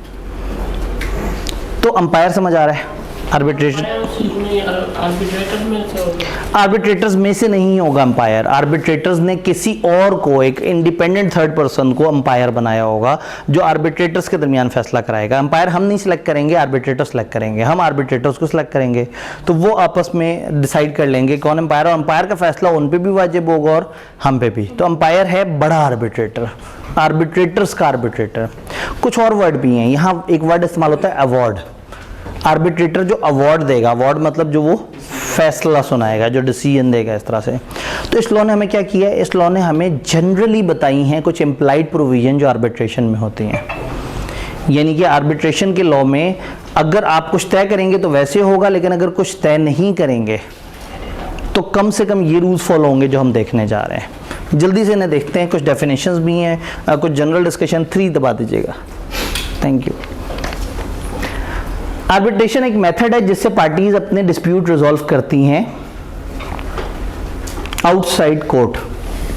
तो अंपायर समझ आ रहा है? आर्बिट्रेशन आर्बिट्रेटर्स में से नहीं होगा अंपायर। आर्बिट्रेटर्स ने किसी और को, एक इंडिपेंडेंट थर्ड पर्सन को अंपायर बनाया होगा जो आर्बिट्रेटर्स के दरमियान फैसला कराएगा। अंपायर हम नहीं सिलेक्ट करेंगे, आर्बिट्रेटर सिलेक्ट करेंगे, हम आर्बिट्रेटर्स को सिलेक्ट करेंगे। तो वो आपस में डिसाइड कर लेंगे कौन अंपायर, और अंपायर का फैसला उन पे भी वाजिब होगा और हम पे भी। तो अंपायर है बड़ा आर्बिट्रेटर, आर्बिट्रेटर्स का आर्बिट्रेटर। कुछ और वर्ड भी हैं, यहाँ एक वर्ड इस्तेमाल होता है अवार्ड। आर्बिट्रेटर जो अवार्ड देगा, अवार्ड मतलब जो वो फैसला सुनाएगा, जो डिसीजन देगा, इस तरह से। तो इस लॉ ने हमें क्या किया है? इस लॉ ने हमें जनरली बताई हैं कुछ इम्प्लाइड प्रोविजन जो आर्बिट्रेशन में होती हैं। यानी कि आर्बिट्रेशन के लॉ में अगर आप कुछ तय करेंगे तो वैसे होगा, लेकिन अगर कुछ तय नहीं करेंगे तो कम से कम ये रूल्स फॉलो होंगे जो हम देखने जा रहे हैं। जल्दी से इन्हें देखते हैं, कुछ डेफिनेशंस भी हैं, कुछ जनरल डिस्कशन। 3 दबा दीजिएगा, थैंक यू। आर्बिट्रेशन एक मेथड है जिससे पार्टीज अपने डिस्प्यूट रिजॉल्व करती हैं आउटसाइड कोर्ट,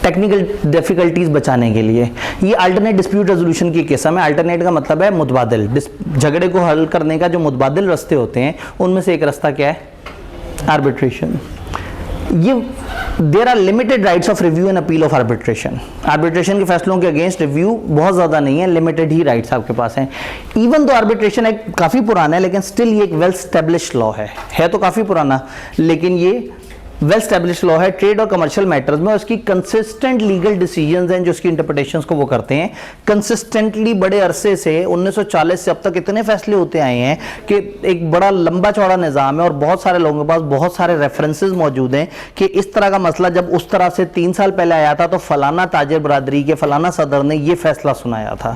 टेक्निकल डिफिकल्टीज बचाने के लिए। ये अल्टरनेट डिस्प्यूट रेजोल्यूशन की किस्म है। अल्टरनेट का मतलब है मुतबादिल, झगड़े को हल करने का जो मुतबादिल रास्ते होते हैं उनमें से एक रास्ता क्या है? आर्बिट्रेशन। ये there are limited rights of review and appeal of arbitration. Arbitration के फैसलों के अगेंस्ट रिव्यू बहुत ज़्यादा नहीं है, लिमिटेड ही राइट्स आपके पास हैं। इवन तो आर्बिट्रेशन एक काफ़ी पुराना है, लेकिन स्टिल ये एक वेल स्टैब्लिश्ड लॉ है तो काफ़ी पुराना, लेकिन ये वेल स्टैब्लिश्ड लॉ है। ट्रेड और कमर्शियल मैटर्स में उसकी कंसिस्टेंट लीगल डिसीजंस हैं जो उसकी इंटरप्रिटेशंस को वो करते हैं कंसिस्टेंटली। बड़े अरसे से 1940 से अब तक इतने फैसले होते आए हैं कि एक बड़ा लंबा चौड़ा निज़ाम है और बहुत सारे लोगों के पास बहुत सारे रेफरेंसेस मौजूद हैं कि इस तरह का मसला जब उस तरह से 3 साल पहले आया था तो फलाना ताजिर बरादरी के फलाना सदर ने ये फैसला सुनाया था।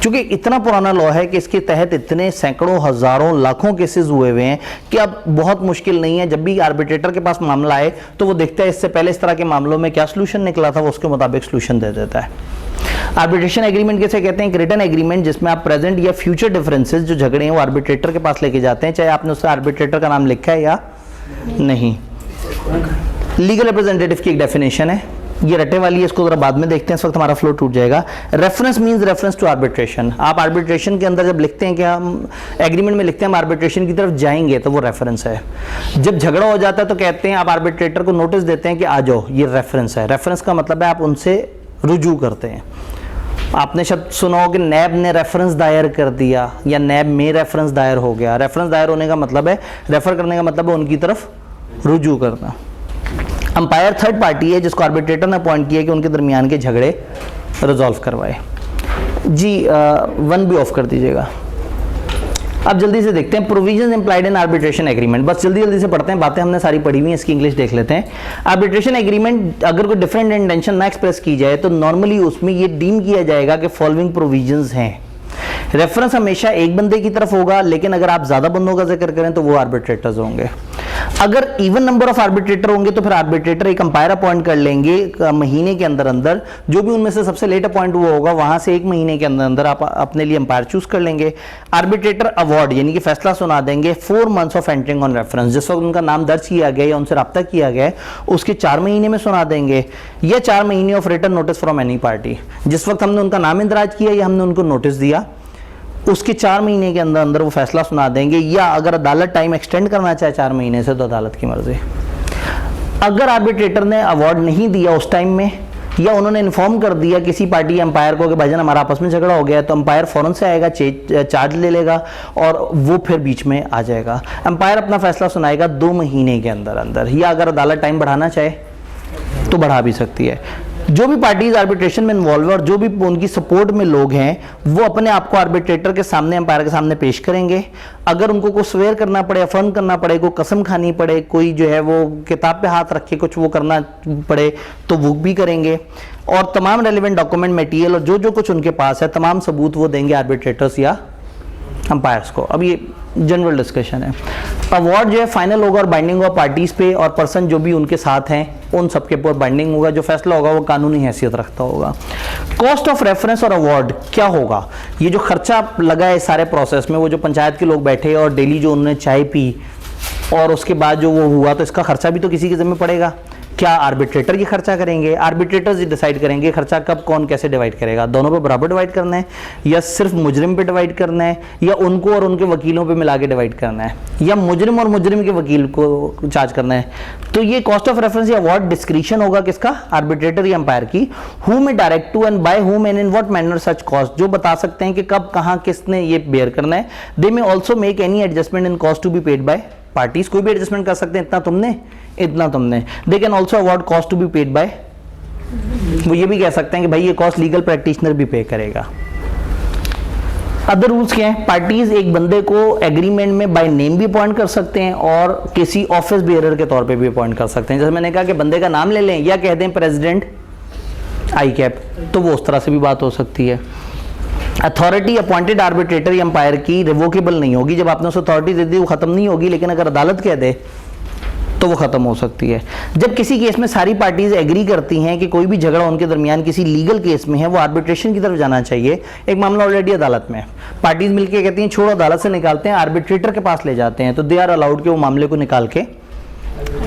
चूँकि इतना पुराना लॉ है कि इसके तहत इतने सैकड़ों, हज़ारों, लाखों केसेस हुए हुए हैं कि अब बहुत मुश्किल नहीं है। जब भी आर्बिट्रेटर के पास मामला आए तो वो देखता है इससे पहले इस तरह के मामलों में क्या सलूशन निकला था, वो उसके मुताबिक सलूशन दे देता है। आर्बिट्रेशन एग्रीमेंट कैसे कहते हैं? एक रिटन एग्रीमेंट जिसमें आप प्रेजेंट या फ्यूचर डिफरेंसेस जो झगड़े हैं वो आर्बिट्रेटर के पास लेके जाते हैं, चाहे आपने उससे आर्बिट्रेटर का नाम लिखा है या नहीं। लीगल रिप्रेजेंटेटिव की एक डेफिनेशन है, ये रटे वाली है, इसको जरा बाद में देखते हैं, इस वक्त हमारा फ्लो टूट जाएगा। Reference means reference to arbitration. आप आर्बिट्रेशन के अंदर जब लिखते हैं कि हम एग्रीमेंट में लिखते हैं हम आर्बिट्रेशन की तरफ जाएंगे, तो वो रेफरेंस है। जब झगड़ा हो जाता है तो कहते हैं आप आर्बिट्रेटर को नोटिस देते हैं कि आ जाओ, ये रेफरेंस है। रेफरेंस का मतलब है आप उनसे रुजू करते हैं। आपने शब्द सुना हो कि नैब ने रेफरेंस दायर कर दिया या नैब में रेफरेंस दायर हो गया। रेफरेंस दायर होने का मतलब है, रेफर करने का मतलब है उनकी तरफ रुजू करना। अंपायर थर्ड पार्टी है जिसको आर्बिट्रेटर ने अपॉइंट किया कि उनके दरमियान के झगड़े रिजॉल्व करवाए। जी 1 भी ऑफ कर दीजिएगा। अब जल्दी से देखते हैं provisions implied in arbitration agreement. बस जल्दी से पढ़ते हैं, बातें हमने सारी पढ़ी हुई हैं, इसकी इंग्लिश देख लेते हैं। आर्बिट्रेशन एग्रीमेंट अगर कोई डिफरेंट इंटेंशन ना एक्सप्रेस की जाए तो नॉर्मली उसमें ये डीम किया जाएगा कि फॉलोइंग प्रोविजंस हैं। रेफरेंस हमेशा एक बंदे की तरफ होगा, लेकिन अगर आप ज्यादा बंदों का जिक्र करें तो वो आर्बिट्रेटर्स होंगे। अगर इवन नंबर ऑफ आर्बिट्रेटर होंगे तो फिर आर्बिट्रेटर एक अंपायर अपॉइंट कर लेंगे महीने के अंदर अंदर। जो भी उनमें से सबसे लेट अपॉइंट हुआ होगा वहां से 1 महीने के अंदर अंदर आप अपने लिए अंपायर चूज कर लेंगे। आर्बिट्रेटर अवार्ड यानी कि फैसला सुना देंगे 4 months of entering on reference. जिस वक्त उनका नाम दर्ज किया गया या उनसे रब्ता किया गया उसके 4 महीने में सुना देंगे, या 4 महीने of written notice from any party. जिस वक्त हमने उनका नाम इंदराज किया या हमने उनको नोटिस दिया उसके 4 महीने के अंदर अंदर वो फैसला सुना देंगे, या अगर अदालत टाइम एक्सटेंड करना चाहे 4 महीने से तो अदालत की मर्जी। अगर आर्बिट्रेटर ने अवार्ड नहीं दिया उस टाइम में, या उन्होंने इन्फॉर्म कर दिया किसी पार्टी अंपायर को कि भाईजान हमारा आपस में झगड़ा हो गया, तो अंपायर फौरन से आएगा, चार्ज ले लेगा और वो फिर बीच में आ जाएगा। अंपायर अपना फैसला सुनाएगा 2 महीने के अंदर अंदर, या अगर अदालत टाइम बढ़ाना चाहे तो बढ़ा भी सकती है। जो भी पार्टीज आर्बिट्रेशन में इन्वॉल्व और जो भी उनकी सपोर्ट में लोग हैं वो अपने आप को आर्बिट्रेटर के सामने अंपायर के सामने पेश करेंगे। अगर उनको कुछ स्वेयर करना पड़े, अफर्म करना पड़े, कोई कसम खानी पड़े, कोई जो है वो किताब पे हाथ रख के कुछ वो करना पड़े तो वो भी करेंगे। और तमाम रेलिवेंट डॉक्यूमेंट मटेरियल और जो कुछ उनके पास है तमाम सबूत वो देंगे आर्बिट्रेटर्स या अंपायर्स को। अब ये जनरल डिस्कशन है। अवार्ड जो है फाइनल होगा और बाइंडिंग होगा पार्टीज पे और पर्सन जो भी उनके साथ हैं उन सबके ऊपर बाइंडिंग होगा। जो फैसला होगा वो कानूनी हैसियत रखता होगा। कॉस्ट ऑफ रेफरेंस और अवार्ड क्या होगा? ये जो खर्चा लगा है सारे प्रोसेस में, वो जो पंचायत के लोग बैठे और डेली जो उन्होंने चाय पी और उसके बाद जो वो हुआ, तो इसका खर्चा भी तो किसी के जिम्मे पड़ेगा। क्या आर्बिट्रेटर ये खर्चा करेंगे? आर्बिट्रेटर्स डिसाइड करेंगे खर्चा कब कौन कैसे डिवाइड करेगा। दोनों पे बराबर डिवाइड करना है, या सिर्फ मुजरिम पे डिवाइड करना है, या उनको और उनके वकीलों पे मिला के डिवाइड करना है, या मुजरिम और मुजरिम के वकील को चार्ज करना है। तो ये कॉस्ट ऑफ रेफरेंस या अवार्ड डिस्क्रिशन होगा किसका? आर्बिट्रेटर या अंपायर की। Who may direct to and by whom and in what manner such cost, जो बता सकते हैं कि कब कहाँ किसने ये बेयर करना है। They may also make any adjustment in cost to be paid by parties. कोई भी एडजस्टमेंट कर सकते हैं, इतना तुमने इतना तुमने। They can also award cost to be paid by, वो ये भी कह सकते हैं कि भाई ये कॉस्ट लीगल प्रैक्टिशनर भी पे करेगा। अदर रूल्स क्या है? पार्टीज एक बंदे को एग्रीमेंट में बाय नेम भी अपॉइंट कर सकते हैं और किसी ऑफिस बेयरर के तौर पे भी अपॉइंट कर सकते हैं। जैसे मैंने कहा कि बंदे का नाम ले लें या कह दें प्रेसिडेंट आई कैप, तो वो उस तरह से भी बात हो सकती है। अथॉरिटी अपॉइंटेड आर्बिट्रेटर या अंपायर की रिवोकेबल नहीं होगी। जब आपने उस अथॉरिटी दे दी वो खत्म नहीं होगी, लेकिन अगर अदालत कह दे तो वो खत्म हो सकती है। जब किसी केस में सारी पार्टीज एग्री करती हैं कि कोई भी झगड़ा उनके दरमियान किसी लीगल केस में है, वो आर्बिट्रेशन की तरफ जाना चाहिए। एक मामला ऑलरेडी अदालत में, पार्टीज मिलकर कहती हैं छोड़ो, अदालत से निकालते हैं, आर्बिट्रेटर के पास ले जाते हैं, तो दे आर अलाउड के वो मामले को निकाल के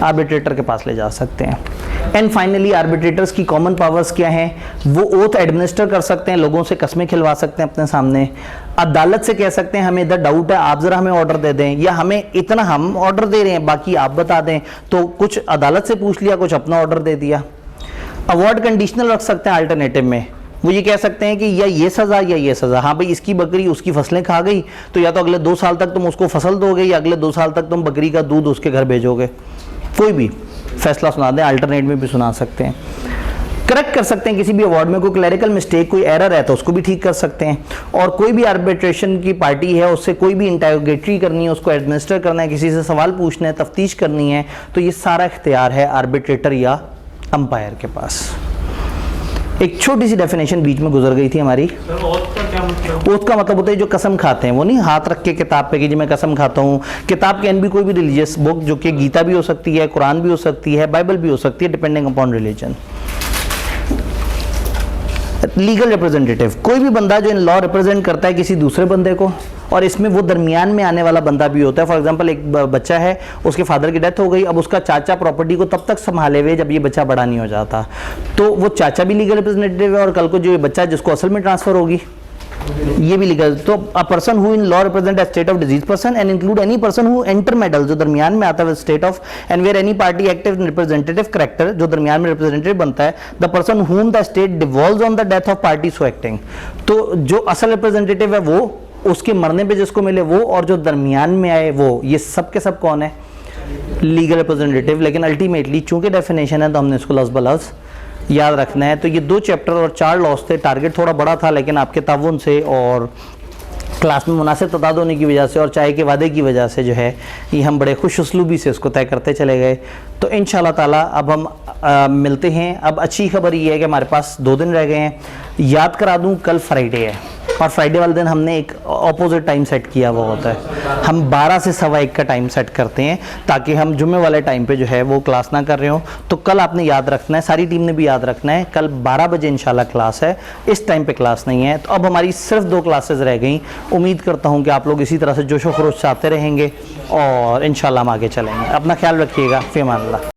आर्बिट्रेटर के पास ले जा सकते हैं। एंड फाइनली आर्बिट्रेटर्स की कॉमन पावर्स क्या हैं? वो ओथ एडमिनिस्टर कर सकते हैं, लोगों से कस्में खिलवा सकते हैं अपने सामने। अदालत से कह सकते हैं हमें इधर डाउट है, आप जरा हमें ऑर्डर दे दें, या हमें इतना हम ऑर्डर दे रहे हैं बाकी आप बता दें। तो कुछ अदालत से पूछ लिया, कुछ अपना ऑर्डर दे दिया। अवार्ड कंडीशनल रख सकते हैं अल्टरनेटिव में। वो ये कह सकते हैं कि या ये सजा या ये सजा। हाँ भाई, इसकी बकरी उसकी फसलें खा गई तो या तो अगले 2 साल तक तुम उसको फसल दोगे, या अगले 2 साल तक तुम बकरी का दूध उसके घर भेजोगे। कोई भी फैसला सुना दें, अल्टरनेट में भी सुना सकते हैं। करेक्ट कर सकते हैं किसी भी अवार्ड में कोई क्लैरिकल मिस्टेक, कोई एरर है तो उसको भी ठीक कर सकते हैं। और कोई भी आर्बिट्रेशन की पार्टी है, उससे कोई भी इंटरोगेटरी करनी है, उसको एडमिनिस्टर करना है, किसी से सवाल पूछना है, तफ्तीश करनी है, तो ये सारा इख्तियार है आर्बिट्रेटर या अंपायर के पास। एक छोटी सी डेफिनेशन बीच में गुजर गई थी हमारी। ओथ का क्या मतलब? ओथ का मतलब होता है जो कसम खाते हैं, वो नहीं हाथ रख के किताब पे कि जी मैं कसम खाता हूँ। किताब कैन भी कोई भी रिलीजियस बुक, जो कि गीता भी हो सकती है, कुरान भी हो सकती है, बाइबल भी हो सकती है, depending upon religion. Legal representative, कोई भी बंदा जो इन लॉ रिप्रेजेंट करता है किसी दूसरे बंदे को, और इसमें वो दरमियान में आने वाला बंदा भी होता है। फॉर एग्जांपल एक बच्चा है, उसके फादर की डेथ हो गई, अब उसका चाचा प्रॉपर्टी को तब तक संभाले हुए जब ये बच्चा बड़ा नहीं हो जाता, तो वो चाचा भी लीगल रिप्रेजेंटेटिव है, और कल को जो ये बच्चा है जिसको असल में ट्रांसफर होगी ये भी लीगल। तो a person who in law represent estate of deceased person and include any person who intermeddle, जो दरमियान में आता है estate of, and where any party active representative character, जो दरमियान में रिप्रेजेंटेटिव बनता है, the person whom the estate devolves on the death of party so acting. तो जो असल रिप्रेजेंटेटिव है वो, उसके मरने पे जिसको मिले वो, और जो दरमियान में आए वो, ये सब के सब कौन है? Legal representative. लेकिन अल्टीमेटली चूंकि डेफिनेशन है तो हमने इसको लफ्ज़ बलफ्ज़ याद रखना है। तो ये 2 चैप्टर और 4 लॉस थे। टारगेट थोड़ा बड़ा था, लेकिन आपके ताउन से और क्लास में मुनासिब तादाद होने की वजह से और चाय के वादे की वजह से जो है ये हम बड़े खुश उसलूबी से इसको तय करते चले गए। तो इंशाल्लाह ताला अब हम मिलते हैं। अब अच्छी खबर ये है कि हमारे पास 2 दिन रह गए हैं। याद करा दूं, कल फ्राइडे है, और फ्राइडे वाले दिन हमने एक ऑपोजिट टाइम सेट किया हुआ होता है। हम 12 से 1:15 का टाइम सेट करते हैं, ताकि हम जुम्मे वाले टाइम पे जो है वो क्लास ना कर रहे हो। तो कल आपने याद रखना है, सारी टीम ने भी याद रखना है, कल 12 बजे इंशाल्लाह क्लास है, इस टाइम पे क्लास नहीं है। तो अब हमारी सिर्फ 2 क्लासेस रह गई। उम्मीद करता हूँ कि आप लोग इसी तरह से जोशो खरोश से आते रहेंगे और इंशाल्लाह हम आगे चलेंगे। अपना ख्याल रखिएगा। फ़ी अमान अल्लाह।